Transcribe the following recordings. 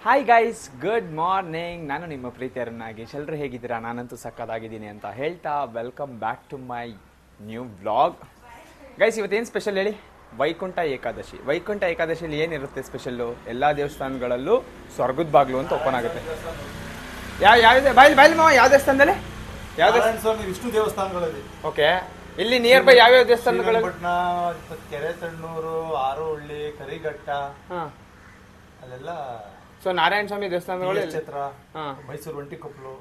Hi guys, good morning. ನಾನು ನಿಮ್ಮ ಪ್ರೀತಿಯ ನಾಗೇಶ್. ಎಲ್ಲರೂ ಹೇಗಿದ್ದೀರಾ? ನಾನಂತೂ ಸಕ್ಕತ್ತಾಗಿದ್ದೀನಿ ಅಂತ ಹೇಳ್ತಾ welcome back to my new vlog. Guys, ಇವತ್ತೇನು ಸ್ಪೆಷಲ್ ಹೇಳಿ? ವೈಕುಂಠ ಏಕಾದಶಿ. ವೈಕುಂಠ ಏಕಾದಶಿಯಲ್ಲಿ ಏನಿರುತ್ತೆ ಸ್ಪೆಷಲ್ಲು? ಎಲ್ಲ ದೇವಸ್ಥಾನಗಳಲ್ಲೂ ಸ್ವರ್ಗದ ಬಾಗ್ಲು ಅಂತ ಓಪನ್ ಆಗುತ್ತೆ. ಯಾವ ಬಾಯ್ಲಿ ಮಾವ, ಯಾವ ದೇವಸ್ಥಾನದಲ್ಲಿ? ಯಾವ ಸ್ವಾಮಿ ವಿಷ್ಣು ದೇವಸ್ಥಾನಗಳಲ್ಲಿ. ಓಕೆ, ಇಲ್ಲಿ ನಿಯರ್ ಬೈ ಯಾವ್ಯಾವ ದೇವಸ್ಥಾನಗಳಲ್ಲಿ? ಕೆರೆ ತಣ್ಣೂರು, ಆರೋಹಳ್ಳಿ, ಕರಿಘಟ್ಟ, ಅದೆಲ್ಲ. ಸೊ ನಾರಾಯಣ ಸ್ವಾಮಿ ದೇವಸ್ಥಾನಗಳು ಛತ್ರ, ಮೈಸೂರು ಒಂಟಿಕೊಪ್ಪಲು.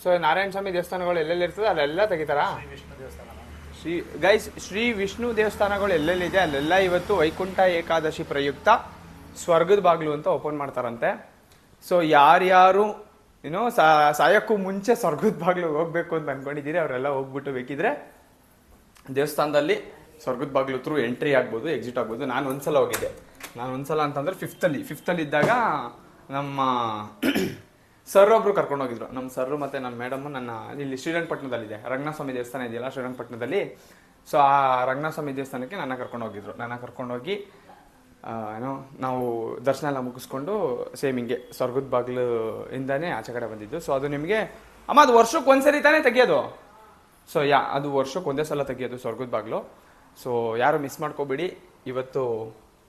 ಸೊ ನಾರಾಯಣ ಸ್ವಾಮಿ ದೇವಸ್ಥಾನಗಳು ಎಲ್ಲೆಲ್ಲಿ ಇರ್ತದೆ ಅಲ್ಲೆಲ್ಲ ತೆಗಿತಾರಾ? ವಿಷ್ಣು ದೇವಸ್ಥಾನ. ಶ್ರೀ ವಿಷ್ಣು ದೇವಸ್ಥಾನಗಳು ಎಲ್ಲೆಲ್ಲಿದೆ ಅಲ್ಲೆಲ್ಲ ಇವತ್ತು ವೈಕುಂಠ ಏಕಾದಶಿ ಪ್ರಯುಕ್ತ ಸ್ವರ್ಗದ ಬಾಗ್ಲು ಅಂತ ಓಪನ್ ಮಾಡ್ತಾರಂತೆ. ಸೊ ಯಾರ್ಯಾರು ಏನೋ ಸಾಯಕ್ಕೂ ಮುಂಚೆ ಸ್ವರ್ಗದ ಬಾಗ್ಲು ಹೋಗ್ಬೇಕು ಅಂತ ಅನ್ಕೊಂಡಿದ್ದೀರಿ ಅವರೆಲ್ಲ ಹೋಗ್ಬಿಟ್ಟು ಬೇಕಿದ್ರೆ ದೇವಸ್ಥಾನದಲ್ಲಿ ಸ್ವರ್ಗದ ಬಾಗ್ಲು ಥ್ರೂ ಎಂಟ್ರಿ ಆಗ್ಬೋದು, ಎಕ್ಸಿಟ್ ಆಗ್ಬೋದು. ನಾನು ಒಂದ್ಸಲ ಅಂತಂದ್ರೆ ಫಿಫ್ತಲ್ಲಿ ಇದ್ದಾಗ ನಮ್ಮ ಸರ್ ಒಬ್ರು ಕರ್ಕೊಂಡು ಹೋಗಿದ್ರು. ನಮ್ಮ ಸರ್ರು ಮತ್ತೆ ನಮ್ಮ ಮೇಡಮ್ ನನ್ನ ಇಲ್ಲಿ ಶ್ರೀರಂಗಪಟ್ಟಣದಲ್ಲಿದೆ ರಂಗನಾಥ ಸ್ವಾಮಿ ದೇವಸ್ಥಾನ ಇದೆಯಲ್ಲ ಶ್ರೀರಂಗಪಟ್ಟಣದಲ್ಲಿ. ಸೊ ಆ ರಂಗನಾಥ ಸ್ವಾಮಿ ದೇವಸ್ಥಾನಕ್ಕೆ ನನ್ನ ಕರ್ಕೊಂಡೋಗಿ ಏನೋ ನಾವು ದರ್ಶನ ಎಲ್ಲ ಮುಗಿಸ್ಕೊಂಡು ಸೇಮ್ ಹಿಂಗೆ ಸ್ವರ್ಗದ ಬಾಗ್ಲು ಇಂದಾನೆ ಆಚೆ ಕಡೆ ಬಂದಿದ್ದು. ಸೊ ಅದು ನಿಮಗೆ ಅಮ್ಮ ಅದು ವರ್ಷಕ್ಕೆ ಒಂದ್ಸರಿ ತಾನೇ ತೆಗಿಯೋದು. ಸೊ ಅದು ವರ್ಷಕ್ಕೆ ಒಂದೇ ಸಲ ತೆಗಿಯೋದು ಸ್ವರ್ಗದ ಬಾಗ್ಲು. ಸೊ ಯಾರು ಮಿಸ್ ಮಾಡ್ಕೋಬೇಡಿ. ಇವತ್ತು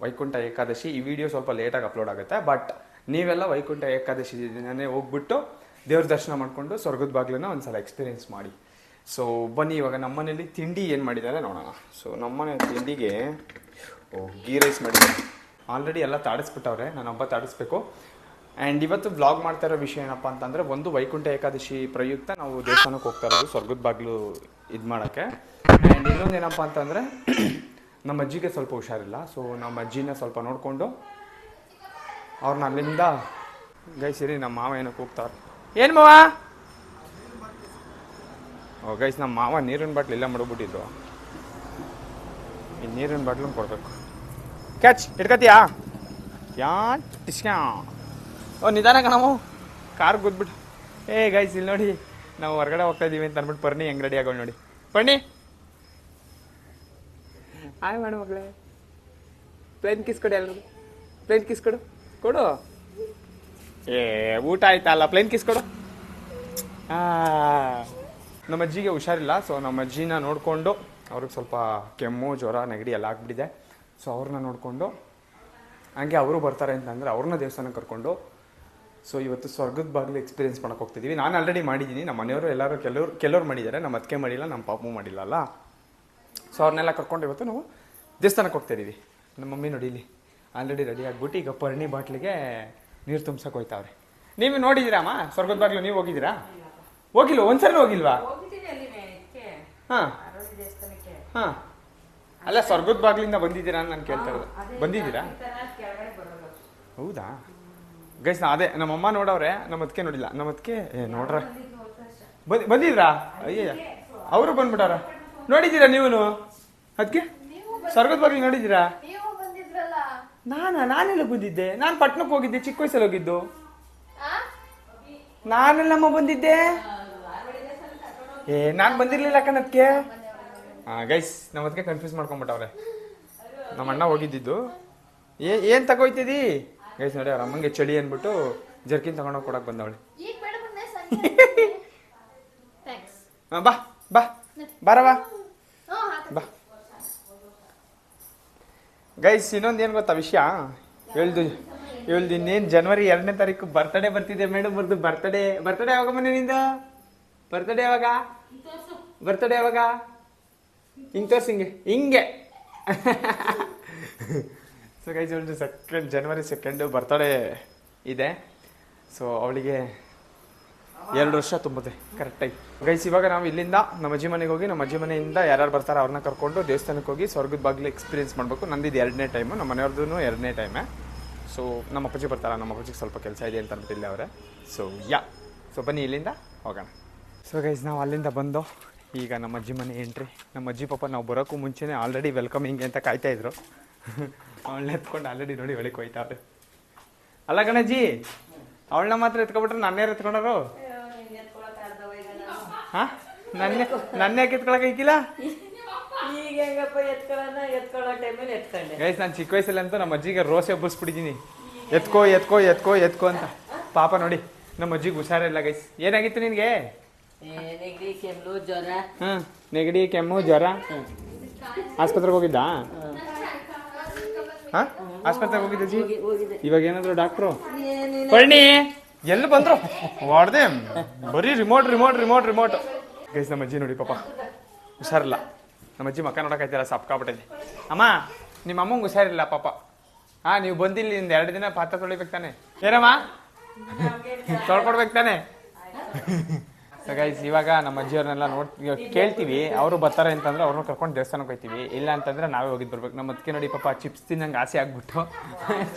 ವೈಕುಂಠ ಏಕಾದಶಿ. ಈ ವಿಡಿಯೋ ಸ್ವಲ್ಪ ಲೇಟಾಗಿ ಅಪ್ಲೋಡ್ ಆಗುತ್ತೆ, ಬಟ್ ನೀವೆಲ್ಲ ವೈಕುಂಠ ಏಕಾದಶಿ ದಿನನೇ ಹೋಗ್ಬಿಟ್ಟು ದೇವ್ರ ದರ್ಶನ ಮಾಡಿಕೊಂಡು ಸ್ವರ್ಗದ ಬಾಗ್ಲನ್ನ ಒಂದ್ಸಲ ಎಕ್ಸ್ಪೀರಿಯನ್ಸ್ ಮಾಡಿ. ಸೊ ಬನ್ನಿ, ಇವಾಗ ನಮ್ಮನೇಲಿ ತಿಂಡಿ ಏನು ಮಾಡಿದ್ದಾರೆ ನೋಡೋಣ. ಸೊ ನಮ್ಮನೆ ತಿಂಡಿಗೆ ಗೀ ರೈಸ್ ಮಾಡಿದ್ದಾರೆ. ಆಲ್ರೆಡಿ ಎಲ್ಲ ತಾಡಿಸ್ಬಿಟ್ಟವ್ರೆ, ನಾನು ಹಬ್ಬ ತಾಡಿಸ್ಬೇಕು. ಆ್ಯಂಡ್ ಇವತ್ತು ವ್ಲಾಗ್ ಮಾಡ್ತಾ ಇರೋ ವಿಷಯ ಏನಪ್ಪ ಅಂತಂದರೆ, ಒಂದು ವೈಕುಂಠ ಏಕಾದಶಿ ಪ್ರಯುಕ್ತ ನಾವು ದೇವಸ್ಥಾನಕ್ಕೆ ಹೋಗ್ತಾ ಇರೋದು ಸ್ವರ್ಗದ ಬಾಗ್ಲು ಇದು ಮಾಡೋಕ್ಕೆ. ಆ್ಯಂಡ್ ಇನ್ನೊಂದೇನಪ್ಪ ಅಂತಂದರೆ ನಮ್ಮ ಅಜ್ಜಿಗೆ ಸ್ವಲ್ಪ ಹುಷಾರಿಲ್ಲ. ಸೊ ನಮ್ಮ ಅಜ್ಜಿನ ಸ್ವಲ್ಪ ನೋಡಿಕೊಂಡು ಅವ್ರನ್ನ ಅಲ್ಲಿಂದ ಗೈಸ್ ನಮ್ಮ ಮಾವ ಏನಕ್ಕೆ ಹೋಗ್ತಾರೆ. ಏನು ಮಾವ? ಗೈಸ್ ನಮ್ಮ ಮಾವ ನೀರಿನ ಬಾಟ್ಲು ಎಲ್ಲ ಮಡಗ್ಬಿಟ್ಟಿದ್ದು. ಈ ನೀರಿನ ಬಾಟ್ಲನ್ನು ಕೊಡಬೇಕು. ಕ್ಯಾಚ್ ಇಟ್ಕತೀಯಾ? ನಿಧಾನ ನಾವು ಕಾರ್ ಕೂತ್ಬಿಟ್ಟು. ಗೈಸ್ ಇಲ್ಲಿ ನೋಡಿ, ನಾವು ಹೊರಗಡೆ ಹೋಗ್ತಾ ಇದ್ದೀವಿ ಅಂತ ಅಂದ್ಬಿಟ್ಟು ಪರ್ಣಿ ಹೆಂಗೆ ರೆಡಿ ಆಗೋಳು ನೋಡಿ. ಪರ್ಣಿ ಹಾಯ್ ಮಾಡು ಮಗಳೇ. ಪ್ಲೇನ್ ಕಿಸ್ ಕೊಡು, ಎಲ್ಲರೂ ಪ್ಲೇನ್ ಕಿಸ್ ಕೊಡು. ಊಟ ಆಯ್ತಲ್ಲ, ಪ್ಲೇನ್ ಕಿಸ್ ಕೊಡು. ನಮ್ಮ ಅಜ್ಜಿಗೆ ಹುಷಾರಿಲ್ಲ. ಸೊ ನಮ್ಮ ಅಜ್ಜಿನ ನೋಡಿಕೊಂಡು, ಅವ್ರಿಗೆ ಸ್ವಲ್ಪ ಕೆಮ್ಮು, ಜ್ವರ, ನೆಗಡಿ ಎಲ್ಲ ಆಗ್ಬಿಟ್ಟಿದೆ. ಸೊ ಅವ್ರನ್ನ ನೋಡಿಕೊಂಡು ಹಂಗೆ ಅವರು ಬರ್ತಾರೆ ಅಂತಂದರೆ ಅವ್ರನ್ನ ದೇವಸ್ಥಾನಕ್ಕೆ ಕರ್ಕೊಂಡು ಸೊ ಇವತ್ತು ಸ್ವರ್ಗದ ಬಾಗಿಲು ಎಕ್ಸ್ಪೀರಿಯನ್ಸ್ ಮಾಡೋಕೆ ಹೋಗ್ತಿದ್ದೀವಿ. ನಾನು ಆಲ್ರೆಡಿ ಮಾಡಿದ್ದೀನಿ, ನಮ್ಮ ಮನೆಯವರು ಎಲ್ಲರೂ ಕೆಲವ್ರು ಮಾಡಿದ್ದಾರೆ, ನಮ್ಮ ಅತ್ತಿಗೆ ಮಾಡಿಲ್ಲ, ನಮ್ಮ ಪಾಪು ಮಾಡಿಲ್ಲ ಅಲ್ಲ. ಸೊ ಅವ್ರನ್ನೆಲ್ಲ ಕರ್ಕೊಂಡು ಇವತ್ತು ನಾವು ದೇವಸ್ಥಾನಕ್ಕೆ ಹೋಗ್ತಾಯಿದ್ದೀವಿ. ನಮ್ಮ ಮಮ್ಮಿ ನೋಡಿ ಇಲ್ಲಿ ಆಲ್ರೆಡಿ ರೆಡಿ ಆಗಿಬಿಟ್ಟು ಈಗ ಪರ್ಣಿ ಬಾಟ್ಲಿಗೆ ನೀರು ತುಂಬ್ಸಕ್ಕೆ ಹೋಯ್ತಾವ್ರೆ. ನೀವು ನೋಡಿದ್ದೀರಾಮ್ಮ ಸ್ವರ್ಗದ ಬಾಗ್ಲು? ನೀವು ಹೋಗಿದ್ದೀರಾ? ಹೋಗಿಲ್ವ? ಒಂದ್ಸಲ ಹೋಗಿಲ್ವಾ? ಹಾಂ ಅಲ್ಲ, ಸ್ವರ್ಗದ ಬಾಗ್ಲಿಂದ ಬಂದಿದ್ದೀರಾ ಅಂತ ನಾನು ಕೇಳ್ತಾ ಇರೋದು. ಬಂದಿದ್ದೀರಾ? ಹೌದಾ ಗೈಸ್? ಅದೇ ನಮ್ಮಮ್ಮ ನೋಡವ್ರೆ, ನಮ್ಮ ಅದಕ್ಕೆ ನೋಡಿಲ್ಲ. ನಮ್ಮ ಅದಕ್ಕೆ ನೋಡ್ರ ಬಂದಿದ್ರಾ? ಅಯ್ಯ, ಅವರು ಬಂದ್ಬಿಟ್ಟಾರ. ನೋಡಿದ್ದೀರಾ ನೀವು ಅದಕ್ಕೆ ಸ್ವರ್ಗದ ಬಾಗ್ಲಿ ನೋಡಿದ್ದೀರಾ? ನಾನೆಲ್ಲ ಬಂದಿದ್ದೆ? ನಾನು ಪಟ್ನಕ್ಕೆ ಹೋಗಿದ್ದೆ, ಚಿಕ್ಕ ವಯಸ್ಸಲ್ಲಿ ಹೋಗಿದ್ದು. ನಾನೆಲ್ಲಮ್ಮ ಬಂದಿದ್ದೆ? ನಾನು ಬಂದಿರ್ಲಿಲ್ಲ ಕಣಕ್ಕೆ. ಗೈಸ್ ನಮ್ಮ ಅದಕ್ಕೆ ಕನ್ಫ್ಯೂಸ್ ಮಾಡ್ಕೊಂಡ್ಬಿಟ್ಟವ್ರೆ. ನಮ್ಮ ಅಣ್ಣ ಹೋಗಿದ್ದಿದ್ದು. ಏನು ತಗೋಯ್ತಿದಿ ಗೈಸ್? ನೋಡಿ ಅವ್ರ ಅಮ್ಮಂಗೆ ಚಳಿ ಅಂದ್ಬಿಟ್ಟು ಜರ್ಕಿನ್ ತಗೊಂಡೋಗಿ ಕೊಡಕ್ಕೆ ಬಂದವಳೆ. ಬಾ ಬಾ ಬಾರವಾ ಬಾ. ಗೈಸ್ ಇನ್ನೊಂದು ಏನು ಗೊತ್ತಾ ವಿಷಯ? ಹೇಳ್ದು ಇನ್ನೇನು ಜನವರಿ 2ನೇ ತಾರೀಕು ಬರ್ತಡೇ ಬರ್ತಿದೆ ಮೇಡಮ್. ಬರ್ತಡೇ ಯಾವಾಗ ಮನೆ ನಿಂದ? ಬರ್ತಡೇ ಯಾವಾಗ? ಹಿಂಗೆ ತೋರ್ಸಿ, ಹಿಂಗೆ. ಸೊ ಗೈಸ್ ಜನವರಿ 2 ಬರ್ತಡೇ ಇದೆ. ಸೊ ಅವಳಿಗೆ 2 ವರ್ಷ ತುಂಬುತ್ತೆ ಕರೆಕ್ಟಾಗಿ. ಗೈಸ್ ಇವಾಗ ನಾವು ಇಲ್ಲಿಂದ ನಮ್ಮ ಅಜ್ಜಿ ಮನೆಗೆ ಹೋಗಿ, ನಮ್ಮ ಅಜ್ಜಿ ಮನೆಯಿಂದ ಯಾರ್ಯಾರು ಬರ್ತಾರೆ ಅವ್ರನ್ನ ಕರ್ಕೊಂಡು ದೇವಸ್ಥಾನಕ್ಕೆ ಹೋಗಿ ಸ್ವರ್ಗದ ಬಾಗಿಲು ಎಕ್ಸ್ಪೀರಿಯನ್ಸ್ ಮಾಡಬೇಕು. ನಂದಿದ್ದು 2ನೇ ಟೈಮು, ನಮ್ಮ ಮನೆಯವ್ರದ್ದು 2ನೇ ಟೈಮೇ. ಸೊ ನಮ್ಮ ಅಪ್ಪಾಜಿ ಬರ್ತಾರೆ, ನಮ್ಮ ಅಪ್ಪಾಜಿಗೆ ಸ್ವಲ್ಪ ಕೆಲಸ ಇದೆ ಅಂತ ಅಂದ್ಬಿಟ್ಟಿಲ್ಲ ಅವರೇ. ಸೊ ಬನ್ನಿ ಇಲ್ಲಿಂದ ಹೋಗೋಣ. ಸೊ ಗೈಸ್ ನಾವು ಅಲ್ಲಿಂದ ಬಂದು ಈಗ ನಮ್ಮ ಅಜ್ಜಿ ಮನೆ ಎಂಟ್ರಿ. ನಮ್ಮ ಅಜ್ಜಿ ಪಾಪ ನಾವು ಬರೋಕ್ಕೂ ಮುಂಚೆನೇ ಆಲ್ರೆಡಿ ವೆಲ್ಕಮಿಂಗ್ ಅಂತ ಕಾಯ್ತಾಯಿದ್ರು. ಅವಳನ್ನ ಎತ್ಕೊಂಡು ಆಲ್ರೆಡಿ ನೋಡಿ ಒಳಗೆ ಹೋಯ್ತಾವ್ರೆ. ಅಲ್ಲ ಗಣಜ್ಜಿ, ಅವಳನ್ನ ಮಾತ್ರ ಎತ್ಕೊಬಿಟ್ರೆ ನನ್ನೇ ಎತ್ಕೊಂಡರು. ಹಾಂ ನನ್ನೇ ಎತ್ಕೊಳಕ್ಕೆ ಐಕಿಲ್ಲ. ಗೈಸ್ ನಾನು ಚಿಕ್ಕ ವಯಸ್ಸಲ್ಲಿ ಅಂತೂ ನಮ್ಮ ಅಜ್ಜಿಗೆ ರೋಸೆ ಎಬ್ಬರಿಸ್ಬಿಟ್ಟಿದ್ದೀನಿ. ಎತ್ಕೋ ಎತ್ಕೋ ಎತ್ಕೋ ಎತ್ಕೋ ಅಂತ. ಪಾಪ ನೋಡಿ ನಮ್ಮ ಅಜ್ಜಿಗೆ ಹುಷಾರಿಲ್ಲ ಗೈಸ್. ಏನಾಗಿತ್ತು ನಿನಗೆ? ನೆಗಡಿ ಕೆಮ್ಮು ಜ್ವರ. ಹಾಂ, ನೆಗಡಿ ಕೆಮ್ಮು ಜ್ವರ. ಆಸ್ಪತ್ರೆಗೆ ಹೋಗಿದ್ದಾ? ಹಾಂ, ಆಸ್ಪತ್ರೆಗೆ ಹೋಗಿದ್ದ ಜಿ? ಇವಾಗ ಏನಾದ್ರು ಡಾಕ್ಟ್ರು ಪರ್ಣಿ ಎಲ್ಲಿ ಬಂದ್ರು ಹೊಡ್ದೆ ಬರೀ remote remote remote remote. Guys ನಮ್ಮ ಅಜ್ಜಿ ನೋಡಿ ಪಾಪ ಹುಷಾರಿಲ್ಲ. ನಮ್ಮ ಅಜ್ಜಿ ಮಕ್ಕ ನೋಡೋಕಾಯ್ತಿಲ್ಲ, ಸಪ್ಕಾಬಿಟ್ಟಿದೆ. ಅಮ್ಮ ನಿಮ್ಮ ಅಮ್ಮಂಗೆ ಹುಷಾರಿಲ್ಲ ಪಾಪ. ಹಾಂ, ನೀವು ಬಂದಿಲ್ಲ, ಇಂದ 2 ದಿನ ಪಾತ್ರ ತೊಳಿಬೇಕು ತಾನೆ? ಏನಮ್ಮ ತೊಳ್ಕೊಡ್ಬೇಕು ತಾನೆ? ಗೈಸ್ ಇವಾಗ ನಮ್ಮ ಅಜ್ಜಿಯವ್ರನ್ನೆಲ್ಲ ಕೇಳ್ತೀವಿ. ಅವರು ಬರ್ತಾರೆ ಅಂತಂದ್ರೆ ಅವ್ರನ್ನ ಕರ್ಕೊಂಡು ದೇವಸ್ಥಾನಕ್ಕೆ ಹೋಗ್ತೀವಿ. ಇಲ್ಲ ಅಂತಂದ್ರೆ ನಾವೇ ಹೋಗಿದ್ದು ಬರ್ಬೇಕು. ನಮ್ಮ ಅದಕ್ಕೆ ನೋಡಿ ಪಾಪ ಚಿಪ್ಸ್ ತಿನ್ನಂಗೆ ಆಸೆ ಆಗ್ಬಿಟ್ಟು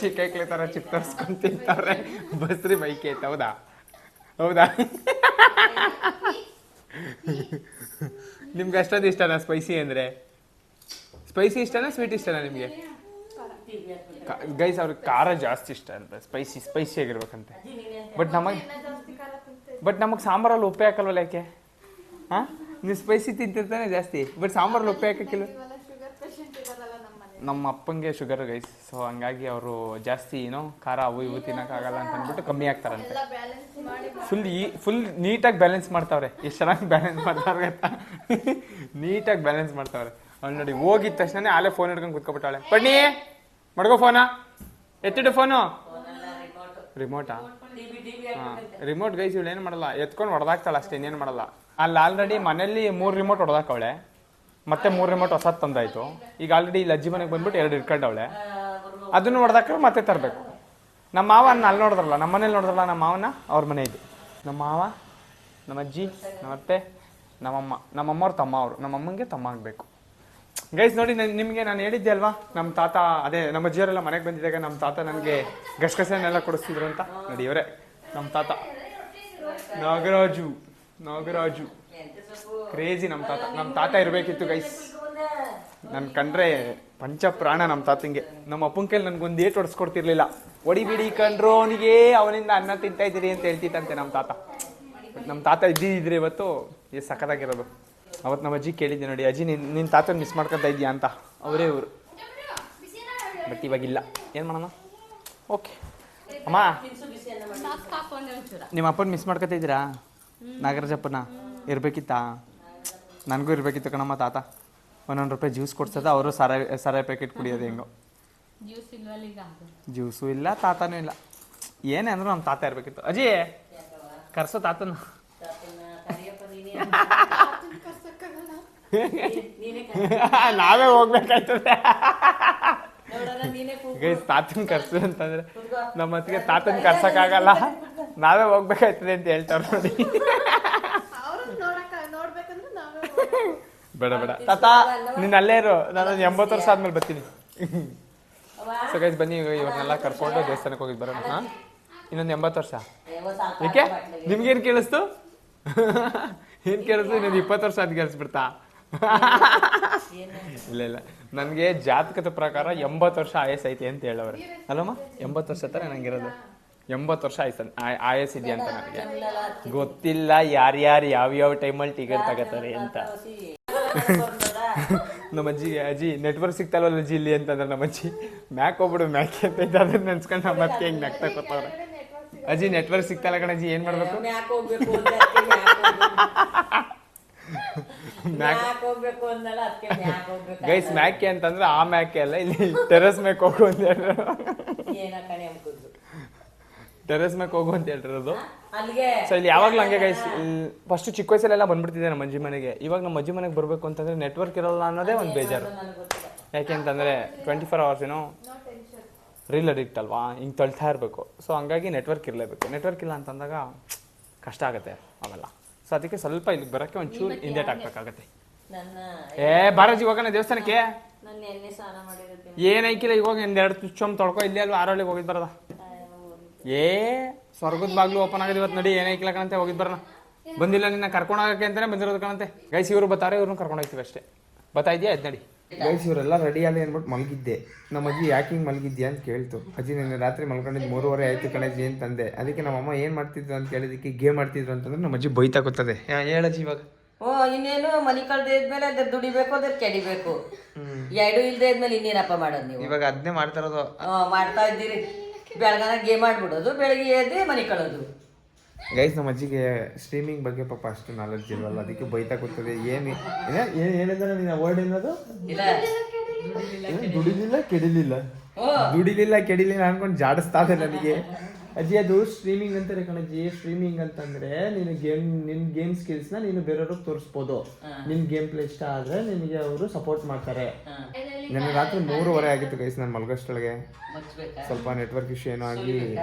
ಚಿಕ್ಕ ಥರ ಚಿಪ್ ತರಿಸ್ಕೊಂಡು ತಿಂತಾರೆ. ಬಸ್ರಿ ಬೈಕ್ ಐತೆ. ಹೌದಾ ಹೌದಾ? ನಿಮ್ಗೆ ಅಷ್ಟೊಂದು ಇಷ್ಟನಾ ಸ್ಪೈಸಿ ಅಂದರೆ? ಸ್ಪೈಸಿ ಇಷ್ಟನಾ ಸ್ವೀಟ್ ಇಷ್ಟನಾ ನಿಮಗೆ? ಗೈಸ್ ಅವ್ರಿಗೆ ಖಾರ ಜಾಸ್ತಿ ಇಷ್ಟ ಅಂತ, ಸ್ಪೈಸಿ ಆಗಿರ್ಬೇಕಂತೆ. ಬಟ್ ನಮಗೆ ಸಾಂಬಾರಲ್ಲಿ ಉಪ್ಪೆ ಹಾಕಲ್ವಲ್ಲ, ಯಾಕೆ? ಹಾಂ, ನೀವು ಸ್ಪೈಸಿ ತಿಂತಿರ್ತಾನೆ ಜಾಸ್ತಿ, ಬಟ್ ಸಾಂಬಾರಲ್ಲಿ ಉಪ್ಪೆ ಹಾಕಕ್ಕಿಲ್ಲ. ನಮ್ಮ ಅಪ್ಪಂಗೆ ಶುಗರ್ ಗೈಸ್, ಸೊ ಹಂಗಾಗಿ ಅವರು ಜಾಸ್ತಿ ಏನೋ ಖಾರ ಅವು ಇವು ತಿನ್ನೋಕ್ಕಾಗಲ್ಲ ಅಂತ ಅಂದ್ಬಿಟ್ಟು ಕಮ್ಮಿ ಆಗ್ತಾರಂತೆ. ಫುಲ್ ನೀಟಾಗಿ ಬ್ಯಾಲೆನ್ಸ್ ಮಾಡ್ತಾವ್ರೆ. ಎಷ್ಟು ಚೆನ್ನಾಗಿ ಬ್ಯಾಲೆನ್ಸ್ ಮಾಡ್ತಾವ್ರೆ ಗೊತ್ತಾ? ನೀಟಾಗಿ ಬ್ಯಾಲೆನ್ಸ್ ಮಾಡ್ತಾವ್ರೆ. ಅವ್ನು ನೋಡಿ ಹೋಗಿದ ತಕ್ಷಣ ಆಲೇ ಫೋನ್ ಹಿಡ್ಕೊಂಡು ಕುತ್ಕೊಬಿಟ್ಟಾಳೆ. ಬನ್ನಿ ಮಡ್ಗೋ ಫೋನಾ, ಎತ್ತಿಡು ಫೋನು. ರಿಮೋಟಾ? ಹಾಂ, ರಿಮೋಟ್ ಗೈಸ್ ಇವಳು ಏನು ಮಾಡಲ್ಲ, ಎತ್ಕೊಂಡು ಹೊಡೆದಾಕ್ತಾಳೆ ಅಷ್ಟೇ, ಇನ್ನೇನು ಮಾಡಲ್ಲ. ಅಲ್ಲಿ ಆಲ್ರೆಡಿ ಮನೇಲಿ 3 ರಿಮೋಟ್ ಹೊಡೆದಾಕವಳೆ, ಮತ್ತೆ 3 ರಿಮೋಟ್ ಹೊಸದು ತಂದಾಯ್ತು. ಈಗ ಆಲ್ರೆಡಿ ಇಲ್ಲಿ ಅಜ್ಜಿ ಮನೆಗೆ ಬಂದ್ಬಿಟ್ಟು 2 ಇಟ್ಕೊಂಡವಳೆ. ಅದನ್ನು ಹೊಡೆದಾಕ್ರೆ ಮತ್ತೆ ತರಬೇಕು. ನಮ್ಮ ಮಾವ ಅಲ್ಲಿ ನೋಡಿದ್ರಲ್ಲ, ನಮ್ಮ ಮನೇಲಿ ನೋಡಿದ್ರಲ್ಲ, ನಮ್ಮ ಮಾವನ ಅವ್ರ ಮನೆ ಇದೆ. ನಮ್ಮ ಮಾವ, ನಮ್ಮ ಅಜ್ಜಿ, ನಮ್ಮತ್ತೆ, ನಮ್ಮಮ್ಮ, ನಮ್ಮಮ್ಮವ್ರ ತಮ್ಮ. ಅವರು ನಮ್ಮಮ್ಮಂಗೆ ತಮ್ಮ ಆಗಬೇಕು ಗೈಸ್. ನೋಡಿ ನಿಮಗೆ ನಾನು ಹೇಳಿದ್ದೆ ಅಲ್ವಾ, ನಮ್ಮ ತಾತ, ಅದೇ ನಮ್ಮ ಅಜ್ಜಿಯವರೆಲ್ಲ ಮನೆಗೆ ಬಂದಿದ್ದಾಗ ನಮ್ಮ ತಾತ ನನಗೆ ಗಸಗಸೆನೆಲ್ಲ ಕೊಡಿಸ್ತಿದ್ರು ಅಂತ. ನೋಡಿ ಇವರೇ ನಮ್ಮ ತಾತ ನಾಗರಾಜು. ಕ್ರೇಜಿ ನಮ್ಮ ತಾತ. ನಮ್ಮ ತಾತ ಇರಬೇಕಿತ್ತು ಗೈಸ್. ನನ್ನ ಕಂಡ್ರೆ ಪಂಚ ಪ್ರಾಣ ನಮ್ಮ ತಾತಂಗೆ. ನಮ್ಮ ಅಪ್ಪನ ಕೈಲಿ ನನಗೊಂದು ಏಟ್ ಹೊಡ್ಸ್ಕೊಡ್ತಿರ್ಲಿಲ್ಲ. ಹೊಡಿಬಿಡಿ ಕಂಡ್ರು ಅವನಿಗೆ, ಅವನಿಂದ ಅನ್ನ ತಿಂತಾ ಇದ್ದೀರಿ ಅಂತ ಹೇಳ್ತಿತ್ತಂತೆ ನಮ್ಮ ತಾತ. ನಮ್ಮ ತಾತ ಇದ್ದಿದ್ರೆ ಇವತ್ತು ಎಷ್ಟು ಸಖತ್ತಾಗಿರೋದು. ಅವತ್ತು ನಮ್ಮ ಅಜ್ಜಿ ಕೇಳಿದ್ದೆ ನೋಡಿ, ಅಜ್ಜಿ ನಿನ್ನ ತಾತನ ಮಿಸ್ ಮಾಡ್ಕೊತಾ ಇದೆಯಾ ಅಂತ. ಅವರೇ ಇವರು. ಬಟ್ ಇವಾಗಿಲ್ಲ, ಏನು ಮಾಡೋಣ? ಓಕೆ ಅಮ್ಮ, ನಿಮ್ಮ ಅಪ್ಪನ ಮಿಸ್ ಮಾಡ್ಕೊತಾ ಇದ್ದೀರಾ? ನಾಗರಾಜಪ್ಪನ ಇರಬೇಕಿತ್ತಾ? ನನಗೂ ಇರಬೇಕಿತ್ತು ಕಣಮ್ಮ ತಾತ. 1 ರೂಪಾಯಿ ಜ್ಯೂಸ್ ಕೊಡ್ಸೋದ, ಅವರು ಸಾರಾಯಿ ಪ್ಯಾಕೆಟ್ ಕುಡಿಯೋದು ಹೆಂಗೋ. ಜ್ಯೂಸು ಇಲ್ಲ, ತಾತನೂ ಇಲ್ಲ. ಏನೇ ಅಂದ್ರೂ ನಮ್ಮ ತಾತ ಇರಬೇಕಿತ್ತು. ಅಜ್ಜಿ ಕರ್ಸೋ ತಾತನ. ನಾವೇ ಹೋಗ್ಬೇಕಾಯ್ತದೆ ಗೈಸ್. ತಾತನ ಕರ್ಸು ಅಂತಂದ್ರೆ ನಮ್ಮ ಹೊತ್ತಿಗೆ ತಾತನ ಕರ್ಸಕ್ಕಾಗಲ್ಲ, ನಾವೇ ಹೋಗ್ಬೇಕಾಯ್ತದೆ ಅಂತ ಹೇಳ್ತಾರ ನೋಡಿ. ಬೇಡ ತಾತ, ನೀನ್ ಅಲ್ಲೇ ಇರು, ನಾನು 80 ವರ್ಷ ಆದ್ಮೇಲೆ ಬರ್ತೀನಿ. ಸೊ ಗೈಸ್ ಬನ್ನಿ, ಇವ್ರನ್ನೆಲ್ಲ ಕರ್ಕೊಂಡು ದೇವಸ್ಥಾನಕ್ಕೆ ಹೋಗಿದ್ ಬರೋಣ. ಹಾಂ, ಇನ್ನೊಂದು 80 ವರ್ಷ. ಏಕೆ ನಿಮ್ಗೇನು ಕೇಳಿಸ್ತು? ಏನು ಕೇಳಿಸ್ತು? ಇನ್ನೊಂದು 20 ವರ್ಷ ಅದು ಕೇಳಿಸ್ಬಿಡ್ತಾ? ಇಲ್ಲ, ನನಗೆ ಜಾತಕದ ಪ್ರಕಾರ 80 ವರ್ಷ ಆಯಸ್ ಐತೆ ಅಂತ ಹೇಳವ್ರೆ. ಅಲ್ಲಮ್ಮ, 80 ವರ್ಷ ತಾನೆ ನಂಗಿರೋದು. 80 ವರ್ಷ ಆಯಸ್ ಇದೆಯಾ ಅಂತ ನನಗೆ ಗೊತ್ತಿಲ್ಲ. ಯಾರ್ಯಾರು ಯಾವ್ಯಾವ ಟೈಮಲ್ಲಿ ಟಿಕೆಟ್ ತಗೋತಾರೆ ಅಂತ. ನಮ್ಮ ಅಜ್ಜಿ ನೆಟ್ವರ್ಕ್ ಸಿಗ್ತಲ್ವಲ್ಲ ಅಜ್ಜಿ ಇಲ್ಲಿ ಅಂತಂದ್ರೆ ನಮ್ಮ ಅಜ್ಜಿ ಮ್ಯಾಕ್ ಹೋಗ್ಬಿಡು ಮ್ಯಾಕೆ ಅಂತ ಇದ್ದ. ಅದನ್ನ ನೆನ್ಸ್ಕೊಂಡು ನಮ್ಮ ಮತ್ತೆ ಹೆಂಗೆ ನಗ್ತಾ ಕೂತವ್ರೆ. ಅಜ್ಜಿ ನೆಟ್ವರ್ಕ್ ಸಿಗ್ತಲ್ಲ ಕಣಜ್ಜಿ, ಏನು ಮಾಡ್ಬೇಕು? ಗೈಸ್ ಮ್ಯಾಕೆ ಅಂತಂದ್ರೆ ಆ ಮ್ಯಾಕೆ ಅಲ್ಲ, ಇಲ್ಲಿ ಟೆರಸ್ ಮ್ಯಾಕ್ ಹೋಗು ಅಂತ ಹೇಳ್ರು. ಟೆರಸ್ ಮ್ಯಾಕ್ ಹೋಗು ಅಂತ ಹೇಳ್ತಿರೋದು. ಸೊ ಇಲ್ಲಿ ಯಾವಾಗ್ಲೂ ಹಂಗೆ ಗೈಸ್. ಫಸ್ಟ್ ಚಿಕ್ಕ ವಯಸ್ಸಲ್ಲೆಲ್ಲ ಬಂದ್ಬಿಡ್ತಿದ್ದೆ ನಮ್ಮ ಅಜ್ಜಿ ಮನೆಗೆ. ಇವಾಗ ನಮ್ಮ ಅಜ್ಜಿ ಮನೆಗೆ ಬರಬೇಕು ಅಂತಂದ್ರೆ ನೆಟ್ವರ್ಕ್ ಇರೋಲ್ಲ ಅನ್ನೋದೇ ಒಂದು ಬೇಜಾರು. ಯಾಕೆ ಅಂತಂದ್ರೆ 24 hours ಏನೋ ರೀಲ್ ಅಡಿಕ್ಟ್ ಅಲ್ವಾ, ಹಿಂಗೆ ತಳ್ತಾ ಇರಬೇಕು. ಸೊ ಹಂಗಾಗಿ ನೆಟ್ವರ್ಕ್ ಇರಲೇಬೇಕು. ನೆಟ್ವರ್ಕ್ ಇಲ್ಲ ಅಂತಂದಾಗ ಕಷ್ಟ ಆಗುತ್ತೆ ಅವೆಲ್ಲ. ಸೊ ಅದಕ್ಕೆ ಸ್ವಲ್ಪ ಇಲ್ಲಿಗೆ ಬರೋಕ್ಕೆ ಒಂಚೂರು ಹಿಂದೇಟ್ ಹಾಕ್ಬೇಕಾಗತ್ತೆ. ಬಾರಾಜಿ ಹೋಗೋಣ ದೇವಸ್ಥಾನಕ್ಕೆ. ಏನೈಕಿಲ್ಲ, ಇವಾಗ 2 ಚುಚ್ಚೊಮ್ಮೆ ತೊಳ್ಕೊ. ಇಲ್ಲಿ ಅಲ್ವಾ ಆರೋಳಿಗೆ ಹೋಗಿದ್ ಬರೋದ. ಸ್ವರ್ಗದ ಬಾಗ್ಲು ಓಪನ್ ಆಗಿದೆ ಇವತ್ತು. ನೋಡಿ, ಏನೈಕಿಲ್ಲ ಕಣಂತೆ, ಹೋಗಿದ್ ಬರೋಣ. ಬಂದಿಲ್ಲ, ನಿನ್ನ ಕರ್ಕೊಂಡು ಹೋಗಕ್ಕೆ ಅಂತಾನೆ ಬಂದಿರೋದು ಕಣಂತೆ. ಗೈಸ್ ಇವರು ಬರ್ತಾರೆ, ಇವ್ರನ್ನ ಕರ್ಕೊಂಡು ಹೋಗ್ತೀವಿ ಅಷ್ಟೇ. ಬರ್ತಾ ಇದೆಯಾ? ಅದು ನಡಿ. ಗೈಸ್ ಇವರೆಲ್ಲ ರೆಡಿ ಆಗಿ ಅಂದ್ಬಿಟ್ಟು ಮಲಗಿದ್ದೆ. ನಮ್ಮ ಅಜ್ಜಿ ಯಾಕೆ ಹಿಂಗೆ ಮಲಗಿದ್ಯಾ ಅಂತ ಕೇಳ್ತು. ಅಜ್ಜಿ ನಿನ್ನೆ ರಾತ್ರಿ ಮಲ್ಕೊಂಡಿದ್ದು 3:30 ಆಯ್ತು ಕಣಜ್ಜಿ ಅಂತಂದೆ. ಅದಕ್ಕೆ ನಮ್ಮಮ್ಮ ಏನು ಮಾಡ್ತಿದ್ರು ಅಂತ ಕೇಳಿದಕ್ಕೆ ಗೇಮ್ ಮಾಡ್ತಿದ್ರು ಅಂತಂದ್ರೆ ನಮ್ಮ ಅಜ್ಜಿ ಬೈತಾ ಕೂತದೆ. ಹೇಳಜ್ಜಿ ಇವಾಗ. ಇನ್ನೇನು ಮನಿ ಕಳ್ದೆ ಇದ್ಮೇಲೆ ಅದ್ರ ದುಡಿಬೇಕು, ಅದ್ರ ಕೆಡಿಬೇಕು. 2 ಇಲ್ದೇ ಇದ್ಮೇಲೆ ಇನ್ನೇನಪ್ಪ ಮಾಡೋದು ನೀವು? ಇವಾಗ ಅದನ್ನೇ ಮಾಡ್ತಾ ಇರೋದು. ಮಾಡ್ತಾ ಇದ್ದೀರಿ. ಬೆಳಗಾನ ಗೇಮ್ ಆಡ್ಬಿಡೋದು, ಬೆಳಗ್ಗೆ ಎದ್ದು ಮನೆ ಕಳೋದು. ಗೈಸ್ ನಮ್ಮ ಅಜ್ಜಿಗೆ ಸ್ಟ್ರೀಮಿಂಗ್ ಬಗ್ಗೆ ಪಾಪ ಅಷ್ಟು ನಾಲೆಡ್ಜ್ ಇಲ್ವಲ್ಲ, ಅದಕ್ಕೆ ಬೈತಾ ಕೂತದೆ. ಏನಿದ್ರೆ ನೀನು ವರ್ಡ್ ಏನದು? ಇಲ್ಲ ದುಡಿಲಿಲ್ಲ ಕೆಡಿಲಿಲ್ಲ, ಓ ದುಡಿಲಿಲ್ಲ ಕೆಡಿಲಿಲ್ಲ ಅನ್ಕೊಂಡು ಜಾಡಿಸ್ತಾ ಇದೆ ನನಗೆ. ಅಜ್ಜಿ ಅದು ಸ್ಟ್ರೀಮಿಂಗ್ ಅಂತಾರೆ ಕಣಜ್ಜಿ. ಸ್ಟ್ರೀಮಿಂಗ್ ಅಂತಂದ್ರೆ ನೀನು ನಿನ್ ಗೇಮ್ ಸ್ಕಿಲ್ಸ್ ನ ನೀನು ಬೇರೆಯವ್ರಿಗೆ ತೋರಿಸ್ಬೋದು. ನಿನ್ ಗೇಮ್ ಪ್ಲೇ ಇಷ್ಟ ಆದ್ರೆ ನಿನಗೆ ಅವರು ಸಪೋರ್ಟ್ ಮಾಡ್ತಾರೆ. ನನ್ನ ರಾತ್ರಿ 3:30 ಆಗಿತ್ತು ಗೈಸ್, ನಾನು ಮಲ್ಗೋಷ್ಟೊಳಗೆ ಮುಚ್ಬೇಕಾ? ಸ್ವಲ್ಪ ನೆಟ್ವರ್ಕ್ ಇಶ್ಯೂ ಏನೋ ಆಗಿ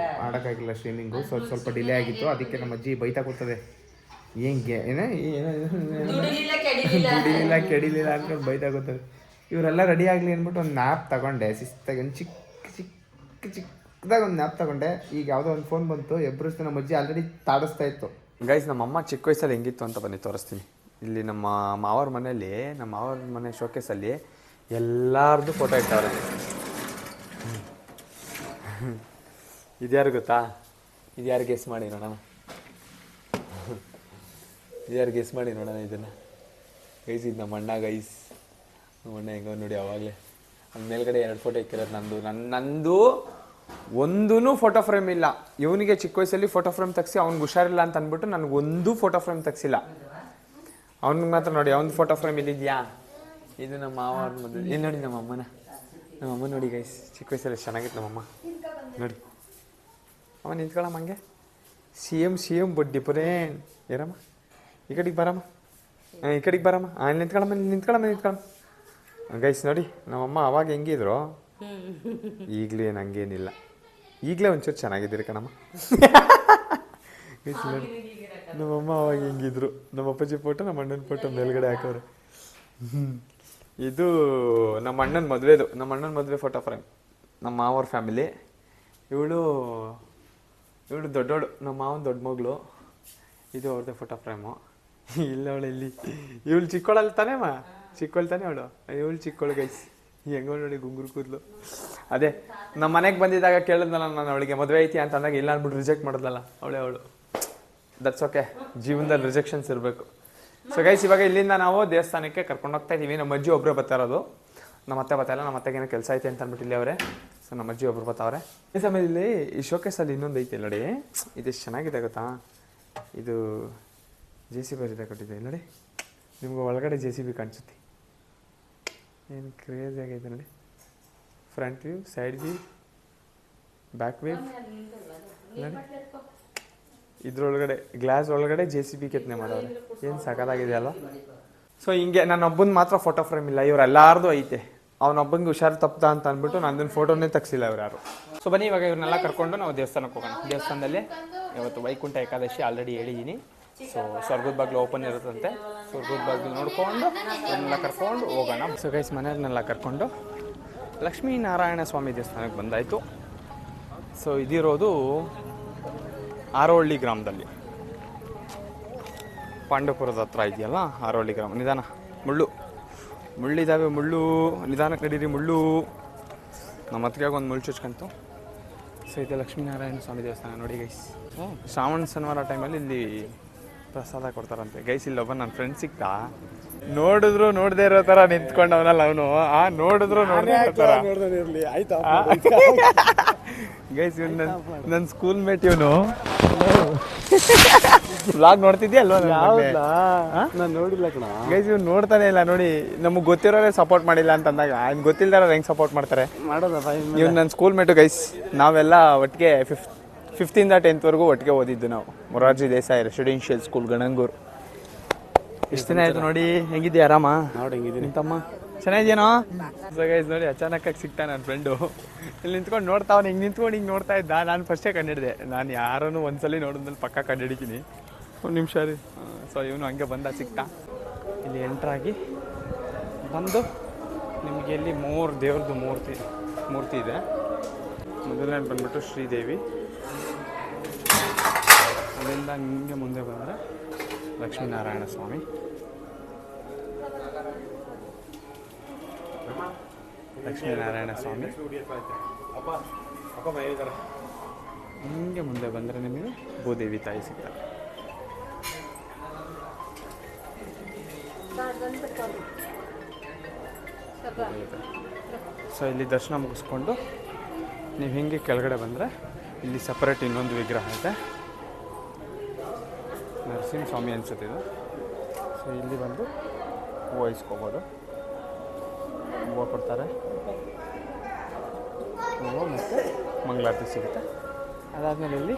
ಆಡೋಕ್ಕಾಗಿಲ್ಲ ಸ್ಟ್ರೀಮಿಂಗು. ಸ್ವಲ್ಪ ಡಿಲೇ ಆಗಿತ್ತು, ಅದಕ್ಕೆ ನಮ್ಮ ಅಜ್ಜಿ ಬೈತಾ ಕೂತದೆ. ದುಡಿಲಿಲ್ಲ ಕೆಡಿಲಿಲ್ಲ. ದುಡಿಲಿಲ್ಲ ಕೆಡಿಲಿಲ್ಲ ಅನ್ಕೊಂಡು ಬೈತಾ ಕೂತದೆ. ಇವರೆಲ್ಲ ರೆಡಿ ಆಗಲಿ ಅಂದ್ಬಿಟ್ಟು ಒಂದು ನ್ಯಾಪ್ ತಗೊಂಡೆ, ಶಿಸ್ತಾಗಿ ಒಂದು ಚಿಕ್ಕದಾಗ ಒಂದು ನ್ಯಾಪ್ ತಗೊಂಡೆ. ಈಗ ಯಾವುದೋ ಒಂದು ಫೋನ್ ಬಂತು, ಎಬ್ಬರಿಸ್ತು. ನಮ್ಮ ಅಜ್ಜಿ ಆಲ್ರೆಡಿ ತಾಡಿಸ್ತಾ ಇತ್ತು. ಗೈಸ್ ನಮ್ಮಮ್ಮ ಚಿಕ್ಕ ವಯಸ್ಸಲ್ಲಿ ಹೆಂಗಿತ್ತು ಅಂತ ಬನ್ನಿ ತೋರಿಸ್ತೀನಿ. ಇಲ್ಲಿ ನಮ್ಮ ಮಾವರ ಮನೆಯಲ್ಲಿ, ನಮ್ಮ ಮಾವರ ಮನೆ ಶೋಕೇಸಲ್ಲಿ ಎಲ್ಲಾರ್ದು ಫೋಟೋ ಇಟ್ಟವ್ರೆ. ಇದ್ಯಾರು ಗೊತ್ತಾ? ಇದ್ಯಾರು ಗೆಸ್ ಮಾಡಿ ನೋಡೋಣ, ಇದ್ಯಾರು ಗೆಸ್ ಮಾಡಿ ನೋಡೋಣ ಇದನ್ನು. ಗೈಸ್ ಇದು ನಮ್ಮ ಅಣ್ಣ ಗೈಸ್. ನಮ್ಮ ಅಣ್ಣ ಹೆಂಗೋ ನೋಡಿ ಅವಾಗಲೇ ನನ್ನ ಮೇಲ್ಗಡೆ 2 ಫೋಟೋ ಇಕ್ಕಿರೋದು. ನಂದು ಒಂದೂ ಫೋಟೋ ಫ್ರೇಮ್ ಇಲ್ಲ. ಇವನಿಗೆ ಚಿಕ್ಕ ವಯಸ್ಸಲ್ಲಿ ಫೋಟೋ ಫ್ರೇಮ್ ತೆಗ್ಸಿ ಅವ್ನಿಗೆ ಹುಷಾರಿಲ್ಲ ಅಂತ ಅಂದ್ಬಿಟ್ಟು ನನಗೊಂದು ಫೋಟೋ ಫ್ರೇಮ್ ತೆಗ್ಸಿಲ್ಲ. ಅವ್ನಿಗೆ ಮಾತ್ರ ನೋಡಿ ಅವ್ನ ಫೋಟೋ ಫ್ರೇಮ್ ಇಲ್ಲಿದೆಯಾ? ಇದು ನಮ್ಮ ಮಾವ ಮದುವೆ. ಏನು ನೋಡಿ ನಮ್ಮಮ್ಮ ನೋಡಿ ಗೈಸ್, ಚಿಕ್ಕ ವಯಸ್ಸಲ್ಲಿ ಚೆನ್ನಾಗಿತ್ತು ನಮ್ಮಮ್ಮ ನೋಡಿ. ಅಮ್ಮ ನಿಂತ್ಕೊಳ್ಳಮ್ಮ ಹಂಗೆ, ಸಿ ಎಮ್ ಬಡ್ಡಿ ಪುರೇನ್ ಏರಮ್ಮ, ಈ ಕಡೆಗೆ ಬರಮ್ಮ, ಈ ಕಡೆಗೆ ಬರಮ್ಮ, ಅಲ್ಲಿ ನಿಂತ್ಕೊಳ್ಳಮ್ಮ. ಗೈಸ್ ನೋಡಿ ನಮ್ಮಮ್ಮ ಅವಾಗ ಹೆಂಗಿದ್ರು, ಈಗಲೂ ಏನು ಹಂಗೇನಿಲ್ಲ. ಈಗಲೇ ಒಂಚೂರು ಚೆನ್ನಾಗಿದ್ದೀರಿ ಕಣಮ್ಮ. ಗೈಸ್ ನೋಡಿ ನಮ್ಮಮ್ಮ ಅವಾಗ ಹೆಂಗಿದ್ರು. ನಮ್ಮ ಅಪ್ಪಾಜಿ ಫೋಟೋ, ನಮ್ಮ ಅಣ್ಣನ ಫೋಟೋ ಮೇಲ್ಗಡೆ ಹಾಕೋರು. ಇದು ನಮ್ಮ ಅಣ್ಣನ ಮದುವೆದು, ನಮ್ಮ ಅಣ್ಣನ ಮದುವೆ ಫೋಟೋ ಫ್ರೇಮ್. ನಮ್ಮ ಮಾವರ ಫ್ಯಾಮಿಲಿ. ಇವಳು ದೊಡ್ಡವಳು, ನಮ್ಮ ಮಾವನ ದೊಡ್ಡ ಮಗಳು. ಇದು ಅವ್ರದ್ದೇ ಫೋಟೋ ಫ್ರೇಮು. ಇಲ್ಲ ಅವಳು ಇಲ್ಲಿ, ಇವಳು ಚಿಕ್ಕವಳಲ್ಲಿ ತಾನೇಮ್ಮ, ಚಿಕ್ಕವಳು ತಾನೇ ಅವಳು. ಇವಳು ಚಿಕ್ಕವಳು ಗೈಸ್, ಹೆಂಗೋ ನೋಡಿ ಗುಂಗುರು ಕೂದಲು. ಅದೇ ನಮ್ಮ ಮನೆಗೆ ಬಂದಿದ್ದಾಗ ಕೇಳಿದ್ನಲ್ಲ ನಾನು ಅವಳಿಗೆ ಮದುವೆ ಐತಿ ಅಂತ ಅಂದಾಗ ಇಲ್ಲ ಅಂದ್ಬಿಟ್ಟು ರಿಜೆಕ್ಟ್ ಮಾಡಿದ್ಲಲ್ಲ ಅವಳು. ದಟ್ಸ್ ಓಕೆ, ಜೀವನದಲ್ಲಿ ರಿಜೆಕ್ಷನ್ಸ್ ಇರಬೇಕು. ಸೊ ಗೈಸ್ ಇವಾಗ ಇಲ್ಲಿಂದ ನಾವು ದೇವಸ್ಥಾನಕ್ಕೆ ಕರ್ಕೊಂಡು ಹೋಗ್ತಾ ಇದ್ದೀವಿ. ನಮ್ಮ ಅಜ್ಜಿ ಒಬ್ಬರೇ ಬರ್ತಾ ಇರೋದು, ನಮ್ಮ ಅತ್ತೆ ಬರ್ತಾಯಿಲ್ಲ. ನಮ್ಮ ಅತ್ತೆಗೇನೋ ಕೆಲಸ ಐತೆ ಅಂತ ಅಂದ್ಬಿಟ್ಟು ಇಲ್ಲಿ ಅವರೇ. ಸೊ ನಮ್ಮ ಅಜ್ಜಿ ಒಬ್ರು ಬರ್ತಾವ್ರೆ. ಈ ಸಮಯದಲ್ಲಿ ಈ ಶೋಕೇಸಲ್ಲಿ ಇನ್ನೊಂದು ಐತೆ ನೋಡಿ, ಇದೆಷ್ಟು ಚೆನ್ನಾಗಿದೆ ಗೊತ್ತಾ? ಇದು JCB ಜೊತೆ ಕೊಟ್ಟಿದೆ ನೋಡಿ. ನಿಮ್ಗೆ ಒಳಗಡೆ JCB ಕಾಣಿಸುತ್ತೆ. ಏನು ಕ್ರೇಜಿ ಆಗೈತೆ ನೋಡಿ. Front view, side view, back view ನೋಡಿ. ಇದ್ರೊಳಗಡೆ ಗ್ಲಾಸ್ ಒಳಗಡೆ JCB ಕೆತ್ತನೆ ಮಾಡೋರು. ಏನು ಸಖತ್ತಾಗಿದೆ ಅಲ್ವಾ? ಸೊ ಹಿಂಗೆ ನನ್ನೊಬ್ಬನ ಮಾತ್ರ ಫೋಟೋ ಫ್ರೇಮ್ ಇಲ್ಲ, ಇವರೆಲ್ಲಾರ್ದು ಐತೆ. ಅವನೊಬ್ಬನಿಗೆ ಹುಷಾರು ತಪ್ಪದ ಅಂತ ಅಂದ್ಬಿಟ್ಟು ನಂದೊಂದು ಫೋಟೋನೇ ತೆಗ್ಸಿಲ್ಲ ಇವ್ರು ಯಾರು. ಸೊ ಬನ್ನಿ ಇವಾಗ ಇವ್ರನ್ನೆಲ್ಲ ಕರ್ಕೊಂಡು ನಾವು ದೇವಸ್ಥಾನಕ್ಕೆ ಹೋಗೋಣ. ದೇವಸ್ಥಾನದಲ್ಲಿ ಇವತ್ತು ವೈಕುಂಠ ಏಕಾದಶಿ ಆಲ್ರೆಡಿ ಹೇಳಿದ್ದೀನಿ. ಸೊ ಸ್ವರ್ಗದ ಬಾಗಿಲು ಓಪನ್ ಇರುತ್ತಂತೆ. ಸ್ವರ್ಗದ ಬಾಗಿಲು ನೋಡ್ಕೊಂಡು ಇವನ್ನೆಲ್ಲ ಕರ್ಕೊಂಡು ಹೋಗೋಣ. ಸೊ ಗೈಸ್ ಮನೆಯವ್ರನ್ನೆಲ್ಲ ಕರ್ಕೊಂಡು ಲಕ್ಷ್ಮೀನಾರಾಯಣ ಸ್ವಾಮಿ ದೇವಸ್ಥಾನಕ್ಕೆ ಬಂದಾಯಿತು. ಸೊ ಇದಿರೋದು ಆರೋಹಳ್ಳಿ ಗ್ರಾಮದಲ್ಲಿ, ಪಾಂಡವಪುರದ ಹತ್ರ ಇದೆಯಲ್ಲ ಆರೋಹಳ್ಳಿ ಗ್ರಾಮ. ನಿಧಾನ, ಮುಳ್ಳಿದ್ದಾವೆ, ನಿಧಾನಕ್ಕೆ ನಡೀರಿ. ನಮ್ಮ ಹತ್ತಿಗೆ ಒಂದು ಮುಳ್ಳು ಚುಚ್ಕಂತು. ಸೊ ಇದೆ ಲಕ್ಷ್ಮೀನಾರಾಯಣ ಸ್ವಾಮಿ ದೇವಸ್ಥಾನ ನೋಡಿ ಗೈಸ್. ಶ್ರಾವಣ ಶನಿವಾರ ಟೈಮಲ್ಲಿ ಇಲ್ಲಿ ಪ್ರಸಾದ ಕೊಡ್ತಾರಂತೆ ಗೈಸ್. ಇಲ್ಲೊಬ್ಬ ನನ್ನ ಫ್ರೆಂಡ್ ಸಿಕ್ತ, ನೋಡಿದ್ರು ನೋಡದೇ ಇರೋ ಥರ ನಿಂತ್ಕೊಂಡವನಲ್ಲ ಅವನು. ನೋಡಿದ್ರು ನೋಡದೇ ಇರೋ ಥರ ಗೈಸ್. ಇವನು ನನ್ನ ಸ್ಕೂಲ್ ಮೇಟ್. ಇವನು ವ್ಲಾಗ್ ನೋಡ್ತಿದ್ಯಾ ಅಲ್ವಾ? ನಾನು ನೋಡಿಲ್ಲ ಕಣ ಗೈಸ್. ಇವ್ನು ನೋಡ್ತಾನೆ ಇಲ್ಲ ನೋಡಿ. ನಮಗೆ ಗೊತ್ತಿರೋರೇ ಸಪೋರ್ಟ್ ಮಾಡಿಲ್ಲ ಅಂತಂದಾಗ ಇನ್ನು ಗೊತ್ತಿಲ್ದಾರ ಹೆಂಗೆ ಸಪೋರ್ಟ್ ಮಾಡ್ತಾರೆ? ಇವ್ನು ನನ್ನ ಸ್ಕೂಲ್ ಮೇಟು ಗೈಸ್. ನಾವೆಲ್ಲ ಒಟ್ಟಿಗೆ 5th ಇಂದ 10th ವರೆಗೂ ಒಟ್ಟಿಗೆ ಓದಿದ್ದು ನಾವು. Morarji Desai residential school Gananguru. ಇಷ್ಟು ದಿನ ಆಯ್ತು ನೋಡಿ. ಹೆಂಗಿದ್ಯಾ? ಆರಾಮ? ನೋಡಿ ಹೆಂಗಿದ್ದೀನಿ. ನಿಂತಮ್ಮ ಚೆನ್ನಾಗಿದ್ಯೇನೋ? ಸೊ ಗೈಸ್ ನೋಡಿ ಅಚಾನಕ್ಕಾಗಿ ಸಿಗ್ತಾ ನನ್ನ ಫ್ರೆಂಡು. ಇಲ್ಲಿ ನಿಂತ್ಕೊಂಡು ನೋಡ್ತಾವನು. ಹಿಂಗೆ ನೋಡ್ತಾ ಇದ್ದ. ನಾನು ಫಸ್ಟೇ ಕಂಡಿಡಿದೆ. ನಾನು ಯಾರನ್ನು ಒಂದ್ಸಲಿ ನೋಡಿದ್ಮೇಲೆ ಪಕ್ಕ ಕಂಡಿಡಿತೀನಿ. ಒಂದು ನಿಮಿಷ ರೀ. ಸೊ ಇವನು ಹಂಗೆ ಬಂದ ಸಿಗ್ತಾ. ಇಲ್ಲಿ ಎಂಟ್ರಾಗಿ ಬಂದು ನಿಮಗೆ ಇಲ್ಲಿ 3 ದೇವ್ರದ್ದು ಮೂರ್ತಿ ಇದೆ. ಮೊದಲನೇ ಬಂದ್ಬಿಟ್ಟು ಶ್ರೀದೇವಿ. ಅಲ್ಲಿಂದ ಹಿಂಗೆ ಮುಂದೆ ಬಂದರೆ ಲಕ್ಷ್ಮೀನಾರಾಯಣ ಸ್ವಾಮಿ. ಹಿಂಗೆ ಮುಂದೆ ಬಂದರೆ ನಿಮಗೆ ಭೂದೇವಿ ತಾಯಿ ಸಿಗ್ತಾರೆ. ಸೊ ಇಲ್ಲಿ ದರ್ಶನ ಮುಗಿಸ್ಕೊಂಡು ನೀವು ಹಿಂಗೆ ಕೆಳಗಡೆ ಬಂದರೆ ಇಲ್ಲಿ ಸಪ್ರೇಟ್ ಇನ್ನೊಂದು ವಿಗ್ರಹ ಇದೆ, ನರಸಿಂಹಸ್ವಾಮಿ ಅನ್ಸುತ್ತೆ ಇದು. ಸೊ ಇಲ್ಲಿ ಬಂದು ಹೂವು ಇಸ್ಕೋಬೋದು, ಹೂವು ಕೊಡ್ತಾರೆ, ಹೂವು ಮತ್ತು ಮಂಗಳಾರತಿ ಸಿಗುತ್ತೆ. ಅದಾದಮೇಲೆ ಇಲ್ಲಿ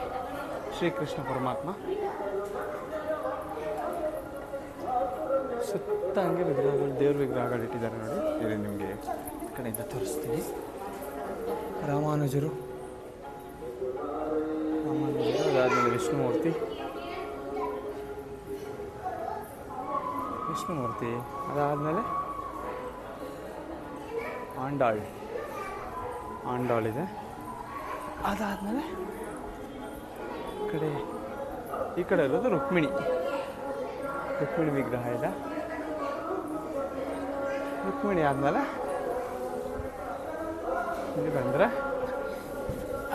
ಶ್ರೀಕೃಷ್ಣ ಪರಮಾತ್ಮ ಸುತ್ತ ಹಂಗೆ ವಿಗ್ರಹಗಳು, ದೇವ್ರ ವಿಗ್ರಹಗಳು ಇಟ್ಟಿದ್ದಾರೆ ನೋಡಿ. ಇಲ್ಲಿ ನಿಮಗೆ ಕಡೆಯಿಂದ ತೋರಿಸ್ತೀನಿ. ರಾಮಾನುಜರು, ಅದಾದಮೇಲೆ ವಿಷ್ಣುಮೂರ್ತಿ, ಅದಾದಮೇಲೆ ಆಂಡಾಳಿದೆ. ಅದಾದಮೇಲೆ ಈ ಕಡೆ ಇರೋದು ರುಕ್ಮಿಣಿ ವಿಗ್ರಹ ಇದೆ. ರುಕ್ಮಿಣಿ ಆದಮೇಲೆ ಇಲ್ಲಿ ಬಂದರೆ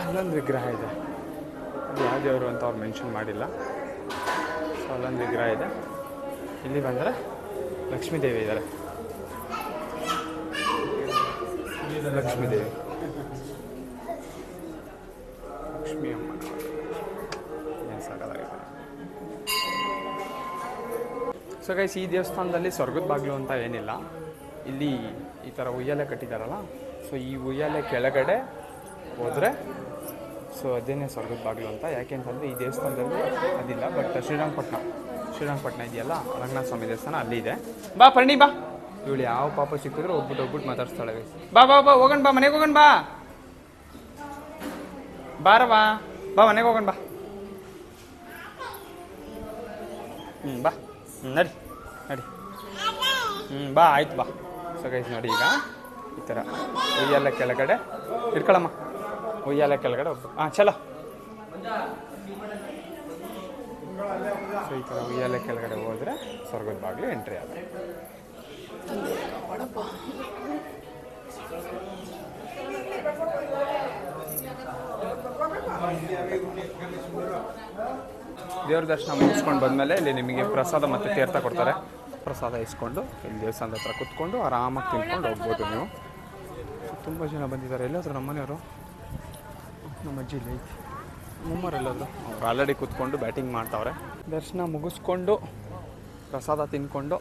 ಅಲ್ಲೊಂದು ವಿಗ್ರಹ ಇದೆ, ಅದು ಯಾವ ದೇವರು ಅಂತ ಅವ್ರು ಮೆನ್ಷನ್ ಮಾಡಿಲ್ಲ. ಸೊ ಅಲ್ಲೊಂದು ವಿಗ್ರಹ ಇದೆ. ಇಲ್ಲಿ ಬಂದರೆ ಲಕ್ಷ್ಮೀದೇವಿ ಇದ್ದಾರೆ, ಲಕ್ಷ್ಮೀದೇವಿ, ಲಕ್ಷ್ಮೀ ಅಮ್ಮ ಏನು ಸಾಕಾಗಿದೆ. ಸೊ ಗೈಸ್, ಈ ದೇವಸ್ಥಾನದಲ್ಲಿ ಸ್ವರ್ಗದ ಬಾಗಿಲು ಅಂತ ಏನಿಲ್ಲ. ಇಲ್ಲಿ ಈ ಥರ ಉಯ್ಯಾಲೆ ಕಟ್ಟಿದ್ದಾರಲ್ಲ, ಸೊ ಈ ಉಯ್ಯಾಲೆ ಕೆಳಗಡೆ ಹೋದರೆ ಸೊ ಅದೇನೇ ಸ್ವರ್ಗದ ಬಾಗಿಲು ಅಂತ. ಯಾಕೆ ಅಂತಂದರೆ ಈ ದೇವಸ್ಥಾನದಲ್ಲಿ ಅದಿಲ್ಲ. ಬಟ್ ಶ್ರೀರಂಗಪಟ್ಟಣ ಇದೆಯಲ್ಲ, ರಂಗನಾಥ ಸ್ವಾಮಿ ದೇವಸ್ಥಾನ ಅಲ್ಲಿ ಇದೆ. ಬಾ ಪರ್ಣಿ ಬಾ, ಇವಳು ಯಾವ ಪಾಪ ಸಿಕ್ಕಿದ್ರು ಹೋಗ್ಬಿಟ್ಟು ಮಾತಾಡ್ಸ್ತಾಳೆ. ಬಾ ಹೋಗೋಣ, ಬಾ ಮನೆಗೆ ಹೋಗೋಣ, ಬಾರವಾ ಮನೆಗೆ ಹೋಗೋಣ, ಬಾ. ಬಾ ನಡಿ ಬಾ, ಆಯ್ತು ಬಾ. ಸೊ ಗೈಸ್ ನೋಡಿ, ಈಗ ಈ ಥರ ಉಯ್ಯಾಲೆ ಕೆಳಗಡೆ ಇಟ್ಕೊಳಮ್ಮ, ಉಯ್ಯಾಲೆ ಕೆಳಗಡೆ ಚಲೋ. ಸೊ ಈ ಥರ ಉಯ್ಯಾಲೆ ಕೆಳಗಡೆ ಹೋದರೆ ಸ್ವರ್ಗದ ಬಾಗಿಲು ಎಂಟ್ರಿ ಆಗುತ್ತೆ. ದೇವ್ರ ದರ್ಶನ ಮುಗಿಸ್ಕೊಂಡು ಬಂದಮೇಲೆ ಇಲ್ಲಿ ನಿಮಗೆ ಪ್ರಸಾದ ಮತ್ತು ತೀರ್ಥ ಕೊಡ್ತಾರೆ. ಪ್ರಸಾದ ಇಸ್ಕೊಂಡು ಇಲ್ಲಿ ದೇವಸ್ಥಾನದ ಹತ್ರ ಕುತ್ಕೊಂಡು ಆರಾಮಾಗಿ ತಿನ್ಕೊಂಡು ಹೋಗ್ಬೋದು ನೀವು. ತುಂಬ ಜನ ಬಂದಿದ್ದಾರೆ. ಎಲ್ಲಾದರೂ ನಮ್ಮ ಮನೆಯವರು, ನಮ್ಮ ಅಜ್ಜಿ ಇಲ್ಲಿ ಐತಿ, ನಮ್ಮವರೆಲ್ಲದ್ರು ಅವ್ರು ಆಲ್ರೆಡಿ ಕೂತ್ಕೊಂಡು ಬ್ಯಾಟಿಂಗ್ ಮಾಡ್ತಾವ್ರೆ. ದರ್ಶನ ಮುಗಿಸ್ಕೊಂಡು ಪ್ರಸಾದ ತಿನ್ಕೊಂಡು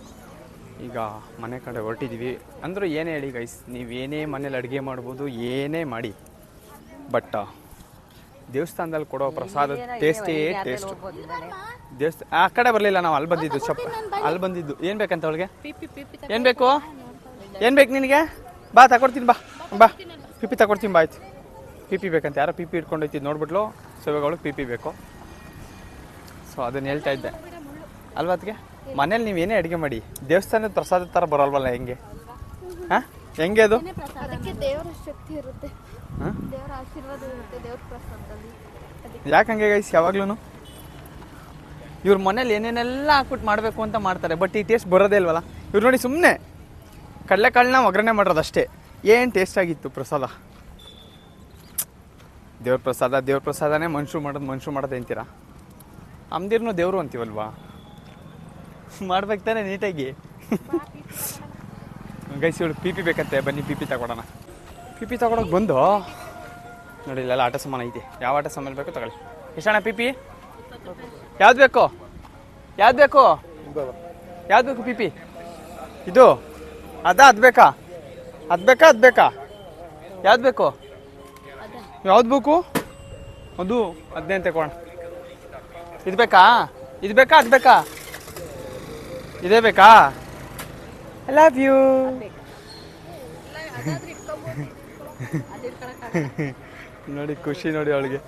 ಈಗ ಮನೆ ಕಡೆ ಹೊರಟಿದ್ದೀವಿ. ಅಂದರೂ ಏನೇ ಹೇಳಿ ಗೈಸ್, ನೀವೇನೇ ಮನೇಲಿ ಅಡುಗೆ ಮಾಡ್ಬೋದು, ಏನೇ ಮಾಡಿ, ಬಟ್ ದೇವಸ್ಥಾನದಲ್ಲಿ ಕೊಡೋ ಪ್ರಸಾದ ಟೇಸ್ಟೇ ಟೇಸ್ಟು. ದೇವಸ್ಥಾನ ಆ ಕಡೆ ಬರಲಿಲ್ಲ, ನಾವು ಅಲ್ಲಿ ಬಂದಿದ್ದು, ಅಲ್ಲಿ ಬಂದಿದ್ದು. ಏನು ಬೇಕಂತ ಅವಳಿಗೆ? ಏನು ಬೇಕು ನಿನಗೆ? ಬಾ ತಗೊಡ್ತೀನಿ, ಬಾ ಪಿಪಿ ತಗೊಡ್ತೀನಿ, ಬಾ. ಆಯ್ತು, ಪಿಪಿ ಬೇಕಂತ. ಯಾರೋ ಪಿಪಿ ಇಟ್ಕೊಂಡೈತಿದ್ದು ನೋಡ್ಬಿಟ್ಲು. ಸೊ ಇವಾಗ ಅವಳಿಗೆ ಪಿಪಿ ಬೇಕು. ಸೊ ಅದನ್ನು ಹೇಳ್ತಾ ಇದ್ದೆ ಅಲ್ವಾ ಅದಕ್ಕೆ. ಮನೇಲಿ ನೀವೇನೇ ಅಡುಗೆ ಮಾಡಿ ದೇವಸ್ಥಾನದ ಪ್ರಸಾದ ಥರ ಬರೋಲ್ವಲ್ಲ, ಹೆಂಗೆ? ಹೆಂಗೆ ಅದು? ದೇವರ ಶಕ್ತಿ ಇರುತ್ತೆ, ದೇವರ ಆಶೀರ್ವಾದ ಇರುತ್ತೆ ದೇವರ ಪ್ರಸಾದದಲ್ಲಿ. ಯಾಕಂಗೆ ಗೈಸ್, ಯಾವಾಗ್ಲೂ ಇವ್ರ ಮನೇಲಿ ಏನೇನೆಲ್ಲ ಹಾಕ್ಬಿಟ್ಟು ಮಾಡಬೇಕು ಅಂತ ಮಾಡ್ತಾರೆ, ಬಟ್ ಈ ಟೇಸ್ಟ್ ಬರೋದೇ ಇಲ್ವಲ್ಲ. ಇವ್ರು ನೋಡಿ ಸುಮ್ಮನೆ ಕಡಲೆಕಾಳನ್ನ ಒಗ್ಗರಣೆ ಮಾಡೋದಷ್ಟೇ. ಏನು ಟೇಸ್ಟ್ ಆಗಿತ್ತು ಪ್ರಸಾದ. ದೇವ್ರ ಪ್ರಸಾದನೇ ಮನುಷ್ಯರು ಮಾಡೋದು ಅಂತೀರಾ? ಅಮ್ದಿರ್ನು ದೇವರು ಅಂತೀವಲ್ವಾ, ಮಾಡ್ಬೇಕು ತಾನೆ ನೀಟಾಗಿ. ಗೈಸ್ ಇವಳು ಪಿಪಿ ಬೇಕಂತೆ, ಬನ್ನಿ ಪಿಪಿ ತಗೊಳ್ಳೋಣ. ಪಿಪಿ ತಗೊಳಕ್ಕೆ ಬಂದು ನೋಡಿ, ಇಲ್ಲೆಲ್ಲ ಆಟ ಸಾಮಾನು ಐತಿ. ಯಾವ ಆಟ ಸಾಮಾನು ಬೇಕು ತಗೊಳ್ಳಿ. ಎಷ್ಟಣ್ಣ ಪಿಪಿ? ಯಾವ್ದು ಬೇಕು ಪಿಪಿ? ಇದು ಅದು ಬೇಕಾ? ಯಾವ್ದು ಬೇಕು? ಅದು ಅದನ್ನೇ ತಗೊಳ್ಳೋಣ. ಇದು ಬೇಕಾ? ಅದು ಬೇಕಾ? ಇದೇ ಬೇಕಾ? I love you. ನೋಡಿ ಖುಷಿ ನೋಡಿ ಅವಳಿಗೆ.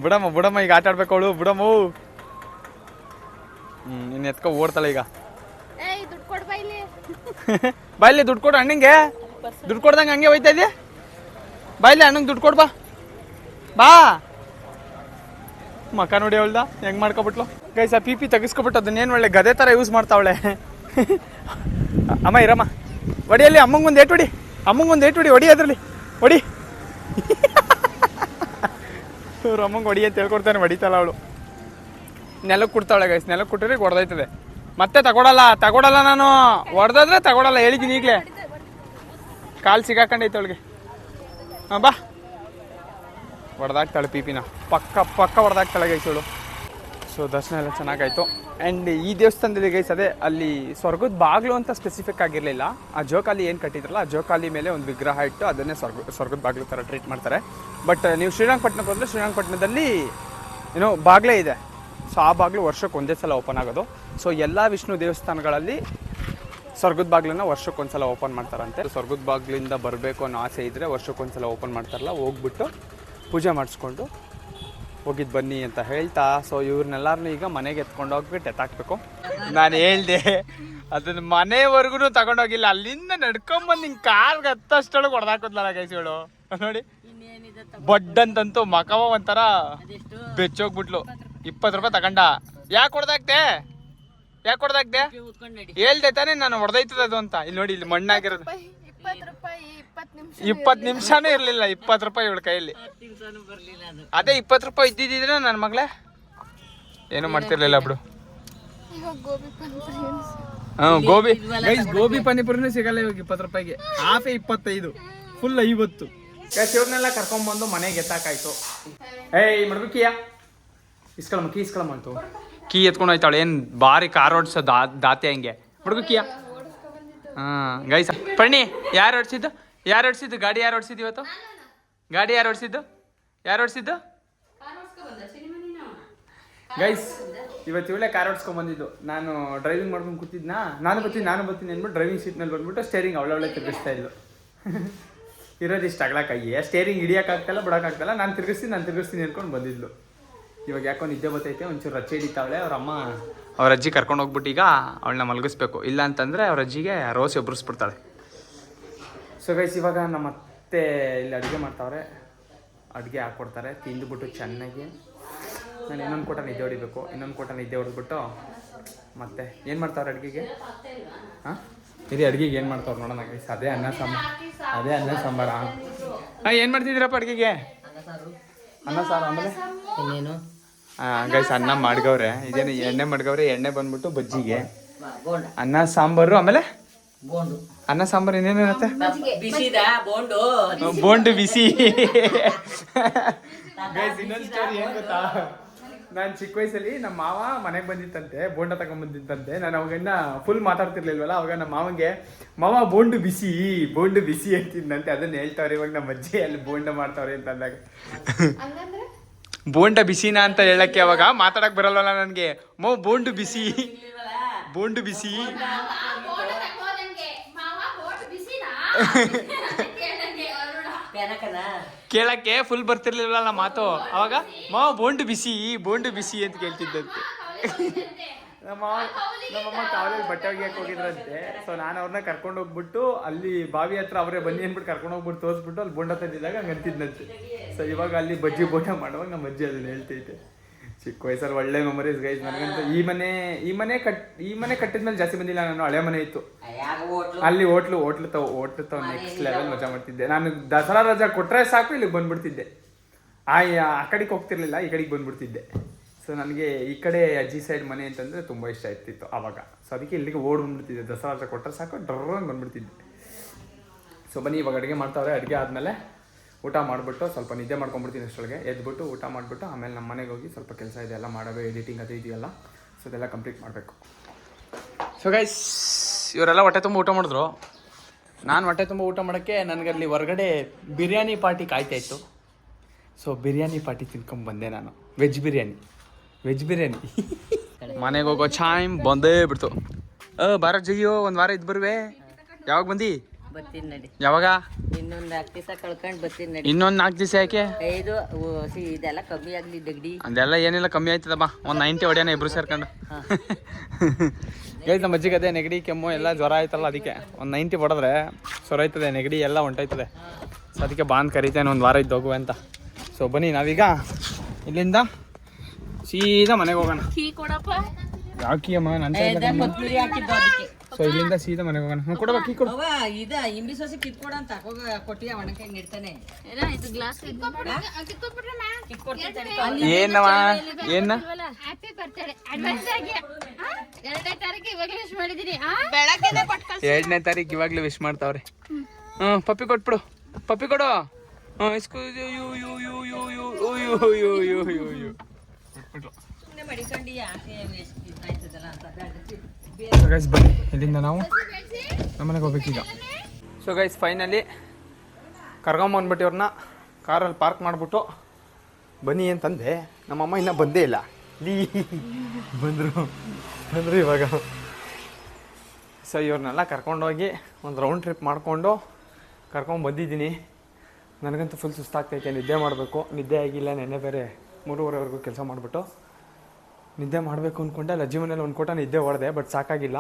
ಬಿಡಮ್ಮ ಈಗ ಆಟ ಆಡ್ಬೇಕು ಅವಳು, ಬಿಡಮ್ಮ. ಇನ್ನು ಎತ್ಕೊ ಓಡ್ತಾಳೆ ಈಗ. ಬಾಯ್ಲಿ ದುಡ್ಡು ಕೊಡು ಅಣ್ಣಂಗೆ. ದುಡ್ಡು ಕೊಡ್ದಂಗೆ ಹಂಗೆ ಹೋಯ್ತಾ ಇದೆಯಾ? ಬಾಯ್ಲಿ ಅಣ್ಣಂಗೆ ದುಡ್ಡು ಕೊಡು, ಬಾ. ಮಕ್ಕ ನೋಡಿ ಅವಳ್ದ ಹೆಂಗ್ ಮಾಡ್ಕೊಬಿಟ್ಲು ಗೈಸ್. ಆ ಪಿಪಿ ತೆಗಿಸ್ಕೊಬಿಟ್ಟು ಅದನ್ನೇನು ಒಳ್ಳೆ ಗದೆ ಥರ ಯೂಸ್ ಮಾಡ್ತಾವಳೆ. ಅಮ್ಮ ಇರಮ್ಮ, ಹೊಡಿಯಲ್ಲಿ ಅಮ್ಮಂಗೊಂದು ಏಟು ಹೊಡಿ, ಹೊಡಿ ಅದರಲ್ಲಿ ಹೊಡಿ. ಇವ್ರು ಅಮ್ಮಂಗೆ ಹೊಡಿ ಅಂತ ಹೇಳ್ಕೊಡ್ತಾನೆ, ಹೊಡಿತಾಳ ಅವಳು. ನೆಲಕ್ಕೆ ಕೊಡ್ತಾವಳೆ ಗೈಸ್, ನೆಲಕ್ಕೆ ಕೊಟ್ಟರೆ ಹೊಡೆದೈತದೆ. ಮತ್ತೆ ತಗೊಡಲ್ಲ ನಾನು, ಹೊಡೆದಾದ್ರೆ ತಗೊಡಲ್ಲ, ಹೇಳಿದ್ದೀನಿ ಈಗಲೇ. ಕಾಲು ಸಿಗಾಕೊಂಡೈತೆ ಅವಳಿಗೆ. ಬಾ ಹೊಡೆದಾಕ್ತಾಳೆ ಪಿಪಿನ ಪಕ್ಕ ಹೊಡೆದಾಕ್ತಾಳೆ ಗೈಸ್ ಇವಳು. ಸೊ ದರ್ಶನ ಎಲ್ಲ ಚೆನ್ನಾಗಾಯ್ತು. ಆ್ಯಂಡ್ ಈ ದೇವಸ್ಥಾನದಲ್ಲಿ ಗೈಸ್ ಅದೇ ಅಲ್ಲಿ ಸ್ವರ್ಗದ ಬಾಗಿಲು ಅಂತ ಸ್ಪೆಸಿಫಿಕ್ ಆಗಿರಲಿಲ್ಲ. ಆ ಜೋಕಾಲಿ ಏನು ಕಟ್ಟಿದ್ರಲ್ಲ ಆ ಜೋಕಾಲಿ ಮೇಲೆ ಒಂದು ವಿಗ್ರಹ ಇಟ್ಟು ಅದನ್ನೇ ಸ್ವರ್ಗದ ಬಾಗಿಲು ಥರ ಟ್ರೀಟ್ ಮಾಡ್ತಾರೆ. ಬಟ್ ನೀವು ಶ್ರೀರಂಗಪಟ್ಟಣಕ್ಕೆ ಹೋದರೆ ಶ್ರೀರಂಗಪಟ್ಟಣದಲ್ಲಿ ಏನೋ ಬಾಗಿಲೇ ಇದೆ. ಸೊ ಆ ಬಾಗಿಲು ವರ್ಷಕ್ಕೆ ಒಂದೇ ಸಲ ಓಪನ್ ಆಗೋದು. ಸೊ ಎಲ್ಲ ವಿಷ್ಣು ದೇವಸ್ಥಾನಗಳಲ್ಲಿ ಸ್ವರ್ಗದ ಬಾಗಿಲನ್ನು ವರ್ಷಕ್ಕೊಂದ್ಸಲ ಓಪನ್ ಮಾಡ್ತಾರಂತೆ. ಸ್ವರ್ಗದ ಬಾಗಿಲಿಂದ ಬರಬೇಕು ಅನ್ನೋ ಆಸೆ ಇದ್ದರೆ ವರ್ಷಕ್ಕೊಂದ್ಸಲ ಓಪನ್ ಮಾಡ್ತಾರಲ್ಲ, ಹೋಗ್ಬಿಟ್ಟು ಪೂಜೆ ಮಾಡಿಸ್ಕೊಂಡು ಹೋಗಿದ್ದು ಬನ್ನಿ ಅಂತ ಹೇಳ್ತಾ. ಸೊ ಇವ್ರನ್ನೆಲ್ಲರನ್ನೂ ಈಗ ಮನೆಗೆ ಎತ್ಕೊಂಡು ಹೋಗ್ಬಿಟ್ಟು ಎತ್ತಾಕ್ಬೇಕು. ನಾನು ಹೇಳ್ದೆ ಅದನ್ನ ಮನೆವರೆಗೂ ತಗೊಂಡೋಗಿಲ್ಲ, ಅಲ್ಲಿಂದ ನಡ್ಕೊಂಬಂದು ಹಿಂಗೆ ಕಾರ್ಗೆ ಹತ್ತಷ್ಟೊಳಗೆ ಹೊಡೆದಾಕೋದ್ಲಲ್ಲ ಗೈಸ್ಗಳು ನೋಡಿ. ಬಡ್ಡಂತಂತೂ ಮಕವ ಒಂಥರ ಬೆಚ್ಚೋಗ್ಬಿಟ್ಲು. 20 ರೂಪಾಯಿ ತಗೊಂಡ. ಯಾಕೆ ಹೊಡೆದಾಕ್ದೆ ಹೇಳ್ದೆ ತಾನೇ ನಾನು ಹೊಡೆದೈತದ ಅದು ಅಂತ. ಇಲ್ಲಿ ನೋಡಿ ಇಲ್ಲಿ ಮಣ್ಣಾಗಿರೋದು 20 ನಿಮಿಷನೂ ಇರ್ಲಿಲ್ಲ. 20 ರೂಪಾಯಿ ಇವಳ ಕೈಯಲ್ಲಿ. ಅದೇ 20 ರೂಪಾಯಿ ಇದ್ದಿದ್ರೆ ನನ್ನ ಮಗಳೇ ಏನು ಮಾಡ್ತಿರ್ಲಿಲ್ಲ ಬಿಡು. ಗೋಬಿ ಪಾನಿಪುರಿನೂ ಸಿಗಲ್ಲ ಇವಾಗ 20 ರೂಪಾಯಿಗೆ. ಹಾಫೇ 25, ಫುಲ್ 50. ಇವ್ರನ್ನೆಲ್ಲ ಕರ್ಕೊಂಡ್ಬಂದು ಮನೆಗೆ ಎತ್ತಾಕಾಯ್ತು. ಏಯ್ ಮಾಡ್ಬೇಕಿಯ ಇಸ್ಕೊಳಮ್ಮ ಅಂತು ಕೀ ಎತ್ಕೊಂಡು ಹೋಯ್ತಾಳೆ. ಏನು ಭಾರಿ ಕಾರ್ ಓಡಿಸೋ ದಾತೆ ಹಂಗೆ ಹುಡುಗಕ್ಕಿಯ. ಹಾಂ ಗೈಸ್ ಪಣ್ಣಿ ಯಾರು ಓಡಿಸಿದ್ದು ಗಾಡಿ? ಯಾರು ಓಡಿಸಿದ್ದು ಇವತ್ತು ಗಾಡಿ? ಯಾರು ಓಡಿಸಿದ್ದು ಗೈಸ್? ಇವತ್ತು ಇವಳೇ ಕಾರ್ ಓಡಿಸ್ಕೊಂಡ್ಬಂದಿದ್ದು. ನಾನು ಡ್ರೈವಿಂಗ್ ಮಾಡ್ಕೊಂಡು ಕೂತಿದ್ನಾ, ನಾನು ಬರ್ತೀನಿ ಅಂದ್ಬಿಟ್ಟು ಡ್ರೈವಿಂಗ್ ಸೀಟ್ನಲ್ಲಿ ಬಂದ್ಬಿಟ್ಟು ಸ್ಟೇರಿಂಗ್ ಅವಳವಳೆ ತಿರುಗಿಸ್ತಾ ಇದ್ಲು. ಇರೋದು ಇಷ್ಟು ಅಗಲ ಕೈಯೇ, ಸ್ಟೇರಿಂಗ್ ಹಿಡಿಯೋಕ್ಕಾಗ್ತಲ್ಲ ಬಿಡೋಕ್ಕಾಗ್ತಲ್ಲ. ನಾನು ತಿರುಗಿಸ್ತೀನಿ ಅಂದ್ಕೊಂಡು ಬಂದಿದ್ಲು. ಇವಾಗ ಯಾಕೋ ನಿದ್ದೆ ಬರ್ತೈತೆ, ಒಂಚೂರು ರಚ್ಚೆ ಹಿಡಿತಾವಳೆ. ಅವ್ರ ಅಜ್ಜಿ ಕರ್ಕೊಂಡು ಹೋಗ್ಬಿಟ್ಟು ಈಗ ಅವಳನ್ನ ಮಲಗಿಸ್ಬೇಕು. ಇಲ್ಲ ಅಂತಂದರೆ ಅವ್ರ ಅಜ್ಜಿಗೆ ರೋಸಿ ಒಬ್ಬರಿಸ್ಬಿಡ್ತಾಳೆ. ಸೊ ಗೈಸ್ ಇವಾಗ ನಮ್ಮ ಅತ್ತೆ ಇಲ್ಲಿ ಅಡುಗೆ ಮಾಡ್ತಾವ್ರೆ, ಅಡುಗೆ ಹಾಕ್ಕೊಡ್ತಾರೆ. ತಿಂದುಬಿಟ್ಟು ಚೆನ್ನಾಗಿ ನಾನು ಇನ್ನೊಂದು ಕೋಟ ನಿದ್ದೆ ಹೊಡಿಬೇಕು. ಇನ್ನೊಂದು ಕೋಟ ನಿದ್ದೆ ಹೊಡೆದ್ಬಿಟ್ಟು ಮತ್ತೆ ಏನು ಮಾಡ್ತಾವ್ರೆ ಅಡುಗೆಗೆ? ಹಾಂ ಇರಿ ಅಡುಗೆಗೆ ಏನು ಮಾಡ್ತಾವ್ರು ನೋಡೋಣ ಗೈಸ್. ಅದೇ ಅನ್ನ ಸಾಂಬಾರ. ಹಾಂ ಏನು ಮಾಡ್ತಿದ್ದೀರಪ್ಪ ಅಡುಗೆಗೆ? ಅನ್ನ ಸಾರು. ಆಮೇಲೆ ಇನ್ನೇನು ಗೈಸ್ ಅನ್ನ ಮಾಡ್ಗವ್ರೆ. ಇದೇನು ಎಣ್ಣೆ ಮಾಡ್ಗವ್ರೆ. ಎಣ್ಣೆ ಬಂದ್ಬಿಟ್ಟು ಬಜ್ಜಿಗೆ, ಅನ್ನ ಸಾಂಬಾರು, ಆಮೇಲೆ ಅನ್ನ ಸಾಂಬಾರು ಇನ್ನೇನಿರುತ್ತೆ? ಬೋಂಡು ಬಿಸಿ. ಗೈಸ್ ಇನ್ನೊಂದು ಸ್ಟೋರಿ ಏನು ಗೊತ್ತಾ? ನಾನು ಚಿಕ್ಕ ವಯಸ್ಸಲ್ಲಿ ನಮ್ಮ ಮಾವ ಮನೆಗೆ ಬಂದಿತ್ತಂತೆ, ಬೋಂಡ ತಗೊಂಡ್ಬಂದಿತ್ತಂತೆ. ನಾನು ಅವಾಗಿನ್ನ ಫುಲ್ ಮಾತಾಡ್ತಿರ್ಲಿಲ್ವಲ್ಲ, ಅವಾಗ ನಮ್ಮ ಮಾವಂಗೆ ಮಾವ ಬೋಂಡು ಬಿಸಿ ಅಂತಿದ್ದಂತೆ. ಅದನ್ನ ಹೇಳ್ತಾವ್ರೆ ಇವಾಗ ನಮ್ಮ ಅಜ್ಜಿ ಅಲ್ಲಿ ಬೋಂಡ ಮಾಡ್ತಾವ್ರೆ ಅಂತ ಅಂದಾಗ. ಬೋಂಡ ಬಿಸಿನ ಅಂತ ಹೇಳಕ್ಕೆ ಅವಾಗ ಮಾತಾಡಕ್ ಬರಲ್ವಲ್ಲ ನನಗೆ. ಬೋಂಡು ಬಿಸಿ ಕೇಳಕ್ಕೆ ಫುಲ್ ಬರ್ತಿರ್ಲಿಲ್ಲ ಮಾತು. ಅವಾಗ ಬೋಂಡು ಬಿಸಿ ಅಂತ ಕೇಳ್ತಿದ್ದಂತೆ. ನಮ್ಮಮ್ಮ ಕಾವಲಲ್ಲಿ ಬಟ್ಟೆ ಒಗೆಯಕ್ಕೆ ಹೋಗಿದ್ರಂತೆ. ಸೊ ನಾನು ಅವ್ರನ್ನ ಕರ್ಕೊಂಡು ಹೋಗ್ಬಿಟ್ಟು ಅಲ್ಲಿ ಬಾವಿ ಹತ್ರ ಅವರೇ ಬನ್ನಿ ಅಂದ್ಬಿಟ್ಟು ಕರ್ಕೊಂಡು ಹೋಗ್ಬಿಟ್ಟು ತೋರಿಸ್ಬಿಟ್ಟು ಅಲ್ಲಿ ಬೋಂಡ ತಂದಿದ್ದಾಗ ಹಂಗೆ ಅಂತಿದ್ದಂತೆ. ಸೊ ಇವಾಗ ಅಲ್ಲಿ ಬಜ್ಜಿ ಬೋಂಡ ಮಾಡುವಾಗ ನಮ್ಮ ಅಜ್ಜಿ ಅದನ್ನ ಹೇಳ್ತೈತೆ. ಚಿಕ್ಕ ವಯಸ್ಸಲ್ಲಿ ಒಳ್ಳೆ ಮೆಮೊರೀಸ್ ಗೈಸ್ ನನಗಂತೂ. ಈ ಮನೆ ಕಟ್ಟಿದ್ಮೇಲೆ ಜಾಸ್ತಿ ಬಂದಿಲ್ಲ ನಾನು. ಹಳೆ ಮನೆ ಇತ್ತು ಅಲ್ಲಿ, ಹೋಟ್ಲು ತಾವು ನೆಕ್ಸ್ಟ್ ಲೆವೆಲ್ ಮಜಾ ಮಾಡ್ತಿದ್ದೆ ನಾನು. ದಸರಾ ರಜಾ ಕೊಟ್ಟರೆ ಸಾಕು ಇಲ್ಲಿಗೆ ಬಂದ್ಬಿಡ್ತಿದ್ದೆ. ಆ ಕಡೆಗೆ ಹೋಗ್ತಿರ್ಲಿಲ್ಲ, ಈ ಕಡೆಗೆ ಬಂದ್ಬಿಡ್ತಿದ್ದೆ. ಸೊ ನನಗೆ ಈ ಕಡೆ ಅಜ್ಜಿ ಸೈಡ್ ಮನೆ ಅಂತಂದರೆ ತುಂಬ ಇಷ್ಟ ಇರ್ತಿತ್ತು ಆವಾಗ. ಸೊ ಅದಕ್ಕೆ ಇಲ್ಲಿಗೆ ಬಂದ್ಬಿಡ್ತಿದ್ದೆ. ದಸರಾ ರಜಾ ಕೊಟ್ಟರೆ ಸಾಕು ಡ್ರಂಗ್ ಬಂದ್ಬಿಡ್ತಿದ್ದೆ. ಸೊ ಬನ್ನಿ ಇವಾಗ ಅಡುಗೆ ಮಾಡ್ತಾವ್ರೆ. ಅಡುಗೆ ಆದಮೇಲೆ ಊಟ ಮಾಡಿಬಿಟ್ಟು ಸ್ವಲ್ಪ ನಿದ್ದೆ ಮಾಡ್ಕೊಂಡ್ಬಿಡ್ತೀನಿ. ಅಷ್ಟೊಳಗೆ ಎದ್ಬಿಟ್ಟು ಊಟ ಮಾಡಿಬಿಟ್ಟು ಆಮೇಲೆ ನಮ್ಮ ಮನೆಗೆ ಹೋಗಿ ಸ್ವಲ್ಪ ಕೆಲಸ ಇದೆ ಎಲ್ಲ ಮಾಡೋದು, ಎಡಿಟಿಂಗ್ ಅದು ಇದೆಯಲ್ಲ. ಸೊ ಅದೆಲ್ಲ ಕಂಪ್ಲೀಟ್ ಮಾಡಬೇಕು. ಸೊ ಗೈಸ್ ಇವರೆಲ್ಲ ಹೊಟ್ಟೆ ತುಂಬ ಊಟ ಮಾಡಿದ್ರು. ನಾನು ಹೊಟ್ಟೆ ತುಂಬ ಊಟ ಮಾಡೋಕ್ಕೆ ನನಗಲ್ಲಿ ಹೊರಗಡೆ ಬಿರಿಯಾನಿ ಪಾರ್ಟಿ ಕಾಯ್ತಾ ಇತ್ತು. ಸೊ ಬಿರಿಯಾನಿ ಪಾರ್ಟಿ ತಿನ್ಕೊಂಬಂದೆ ನಾನು. ವೆಜ್ ಬಿರಿಯಾನಿ ಮನೆಗೆ ಹೋಗೋ ಚಾಯ್ಮ್ ಬಂದೇ ಬಿಡ್ತು. ಬಾರ ಜಗಿಯೋ, ಒಂದು ವಾರ ಇದ್ದು ಬರುವೆ. ಯಾವಾಗ ಬಂದು? ಬರ್ತೀನಿ ನಡಿ. ಯಾವಾಗ? ಇನ್ನೊಂದು 4 ದಿವಸ ಕಳ್ಕೊಂಡು ಬರ್ತೀನಿ ನಡಿ. ಇನ್ನೊಂದು 4 ದಿವಸ ಯಾಕೆ? ಇದು ಇದೆಲ್ಲ ಕಮ್ಮಿ ಆಗಲಿ ದಗಡಿ. ಅದೆಲ್ಲ ಏನಿಲ್ಲ, ಕಮ್ಮಿ ಆಯ್ತದಮ್ಮ. ಒಂದು 90 ಹೊಡೆಯೋಣ ಇಬ್ರು ಸೇರ್ಕೊಂಡು. ಗೈಸ್ ನಮ್ಮ ಅಜ್ಜಿಗೆ ಅದೇ ನೆಗಡಿ ಕೆಮ್ಮು ಎಲ್ಲ ಜ್ವರ ಆಯ್ತಲ್ಲ, ಅದಕ್ಕೆ ಒಂದು 90 ಹೊಡೆದ್ರೆ ಸೊರ ಆಯ್ತದೆ, ನೆಗಡಿ ಎಲ್ಲ ಹೊಂಟೋಯ್ತದೆ. ಸೊ ಅದಕ್ಕೆ ಬಾಂದ್ ಕರಿತೇನೆ ಒಂದು ವಾರ ಇದ್ದು ಹೋಗುವೆ ಅಂತ. ಸೊ ಬನ್ನಿ ನಾವೀಗ ಇಲ್ಲಿಂದ ಸೀದಾ ಮನೆಗೆ ಹೋಗೋಣ. ಯಾಕಿ ಅಮ್ಮ ನನ್ನ ಸೊ ಇಲ್ಲಿಂದ ಸೀದಾ ಮನೆಗೆ ಹೋಗೋಣ. ಕೊಡಬಾ ಕೀ ಕೊಡು. ಇದ ಇಂಬಿ ಸೋಸಿ ಕಿತ್ಕೊಡ ಅಂತ ಕೊಟ್ಟಿಯ ಒಣಕಾಯಿ ನೀಡ್ತಾನೆ. ಏನವ ಏನ ಹ್ಯಾಪಿ ಬರ್ತ್ಡೇ ಅಡ್ವಾನ್ಸ್ ಆಗಿ 2ನೇ ತಾರೀಕು ಇವಾಗಲೇ ವಿಶ್ ಮಾಡಿದೀನಿ. 2ನೇ ತಾರೀಕು ಇವಾಗಲೇ ವಿಶ್ ಮಾಡ್ತಾವ್ರೆ. ಪಪ್ಪಿ ಕೊಟ್ಬಿಡು, ಪಪ್ಪಿ ಕೊಡು. ಸುಮ್ಮನೆ ಮಡಿಕೊಂಡು ಯಾಕೆ ವೇಸ್ಟ್ ಆಯ್ತದಲ್ಲ ಅಂತ ಗೈಸ್ ಬನ್ನಿ ಇಲ್ಲಿಂದ ನಾವು ನಮ್ಮನೆಗೆ ಹೋಗ್ಬೇಕೀಗ. ಸೊ ಗೈಸ್ ಫೈನಲಿ ಕರ್ಕೊಂಬಂದ್ಬಿಟ್ಟು ಇವ್ರನ್ನ ಕಾರಲ್ಲಿ ಪಾರ್ಕ್ ಮಾಡಿಬಿಟ್ಟು ಬನ್ನಿ ಅಂತಂದೆ. ನಮ್ಮಮ್ಮ ಇನ್ನೂ ಬಂದೇ ಇಲ್ಲ. ಬಂದರು ಇವಾಗ. ಸೊ ಇವ್ರನ್ನೆಲ್ಲ ಕರ್ಕೊಂಡೋಗಿ ಒಂದು ರೌಂಡ್ ಟ್ರಿಪ್ ಮಾಡಿಕೊಂಡು ಕರ್ಕೊಂಡು ಬಂದಿದ್ದೀನಿ. ನನಗಂತೂ ಫುಲ್ ಸುಸ್ತಾಗ್ತೈತೆ, ನಿದ್ದೆ ಮಾಡಬೇಕು. ನಿದ್ದೆ ಆಗಿಲ್ಲ, ನೆನ್ನೆ ಬೇರೆ 3:30ವರೆಗೂ ಕೆಲಸ ಮಾಡಿಬಿಟ್ಟು ನಿದ್ದೆ ಮಾಡಬೇಕು ಅಂದ್ಕೊಂಡೆ. ಅಜ್ಜಿ ಮನೇಲಿ ಒಂದು ಕೋಟ ನಿದ್ದೆ ಹೊಡೆದೆ, ಬಟ್ ಸಾಕಾಗಿಲ್ಲ.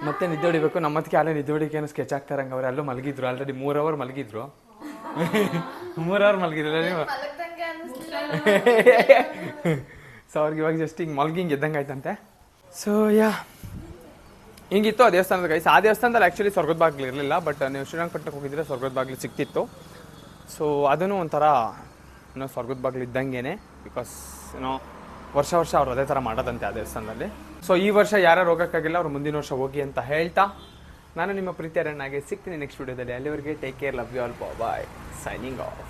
ಮತ್ತೆ ನಿದ್ದೆ ಹೊಡಿಬೇಕು. ನಮ್ಮತ್ತಿಗೆ ಅಲ್ಲೇ ನಿದ್ದೆ ಹೊಡಿಕೆ ಏನೋ ಸ್ಕೆಚ್ ಆಗ್ತಾರಂಗೆ. ಅವ್ರು ಅಲ್ಲೂ ಮಲಗಿದ್ರು, ಆಲ್ರೆಡಿ 3 ಅವರ್ ಮಲಗಿದ್ರು. 3 ಅವರ್ ಮಲಗಿದ್ರಲ್ಲ ನೀವು. ಸೊ ಅವ್ರಿಗೆ ಇವಾಗ ಜಸ್ಟ್ ಹಿಂಗೆ ಮಲ್ಗಿಂಗೆ ಎದ್ದಂಗೆ ಆಯ್ತಂತೆ. ಸೊ ಯಾ ಹಿಂಗಿತ್ತು ಆ ದೇವಸ್ಥಾನದ ಗೈಸ್. ಆ ದೇವಸ್ಥಾನದಲ್ಲಿ ಆ್ಯಕ್ಚುಲಿ ಸ್ವರ್ಗದ ಬಾಗಿಲು ಇರಲಿಲ್ಲ, ಬಟ್ ನೀವು ಶ್ರೀರಂಗಪಟ್ಟಣಕ್ಕೆ ಹೋಗಿದ್ರೆ ಸ್ವರ್ಗದ ಬಾಗಿಲು ಸಿಕ್ತಿತ್ತು. ಸೊ ಅದೂ ಒಂಥರ ಏನೋ ಸ್ವರ್ಗದ ಬಾಗಿಲು ಇದ್ದಂಗೆ, ಬಿಕಾಸ್ ಏನೋ ವರ್ಷ ಅವ್ರು ಅದೇ ಥರ ಮಾಡೋದಂತೆ ಆ ದೇವಸ್ಥಾನದಲ್ಲಿ. ಸೊ ಈ ವರ್ಷ ಯಾರು ಹೋಗೋಕ್ಕಾಗಿಲ್ಲ, ಅವ್ರು ಮುಂದಿನ ವರ್ಷ ಹೋಗಿ ಅಂತ ಹೇಳ್ತಾ ನಾನು ನಿಮ್ಮ ಪ್ರೀತಿ ಅರಣ್ಣಾಗೆ ಸಿಗ್ತೀನಿ ನೆಕ್ಸ್ಟ್ ವಿಡಿಯೋದಲ್ಲಿ. ಅಲ್ಲಿವರೆಗೆ take care, love you all, bye, signing of.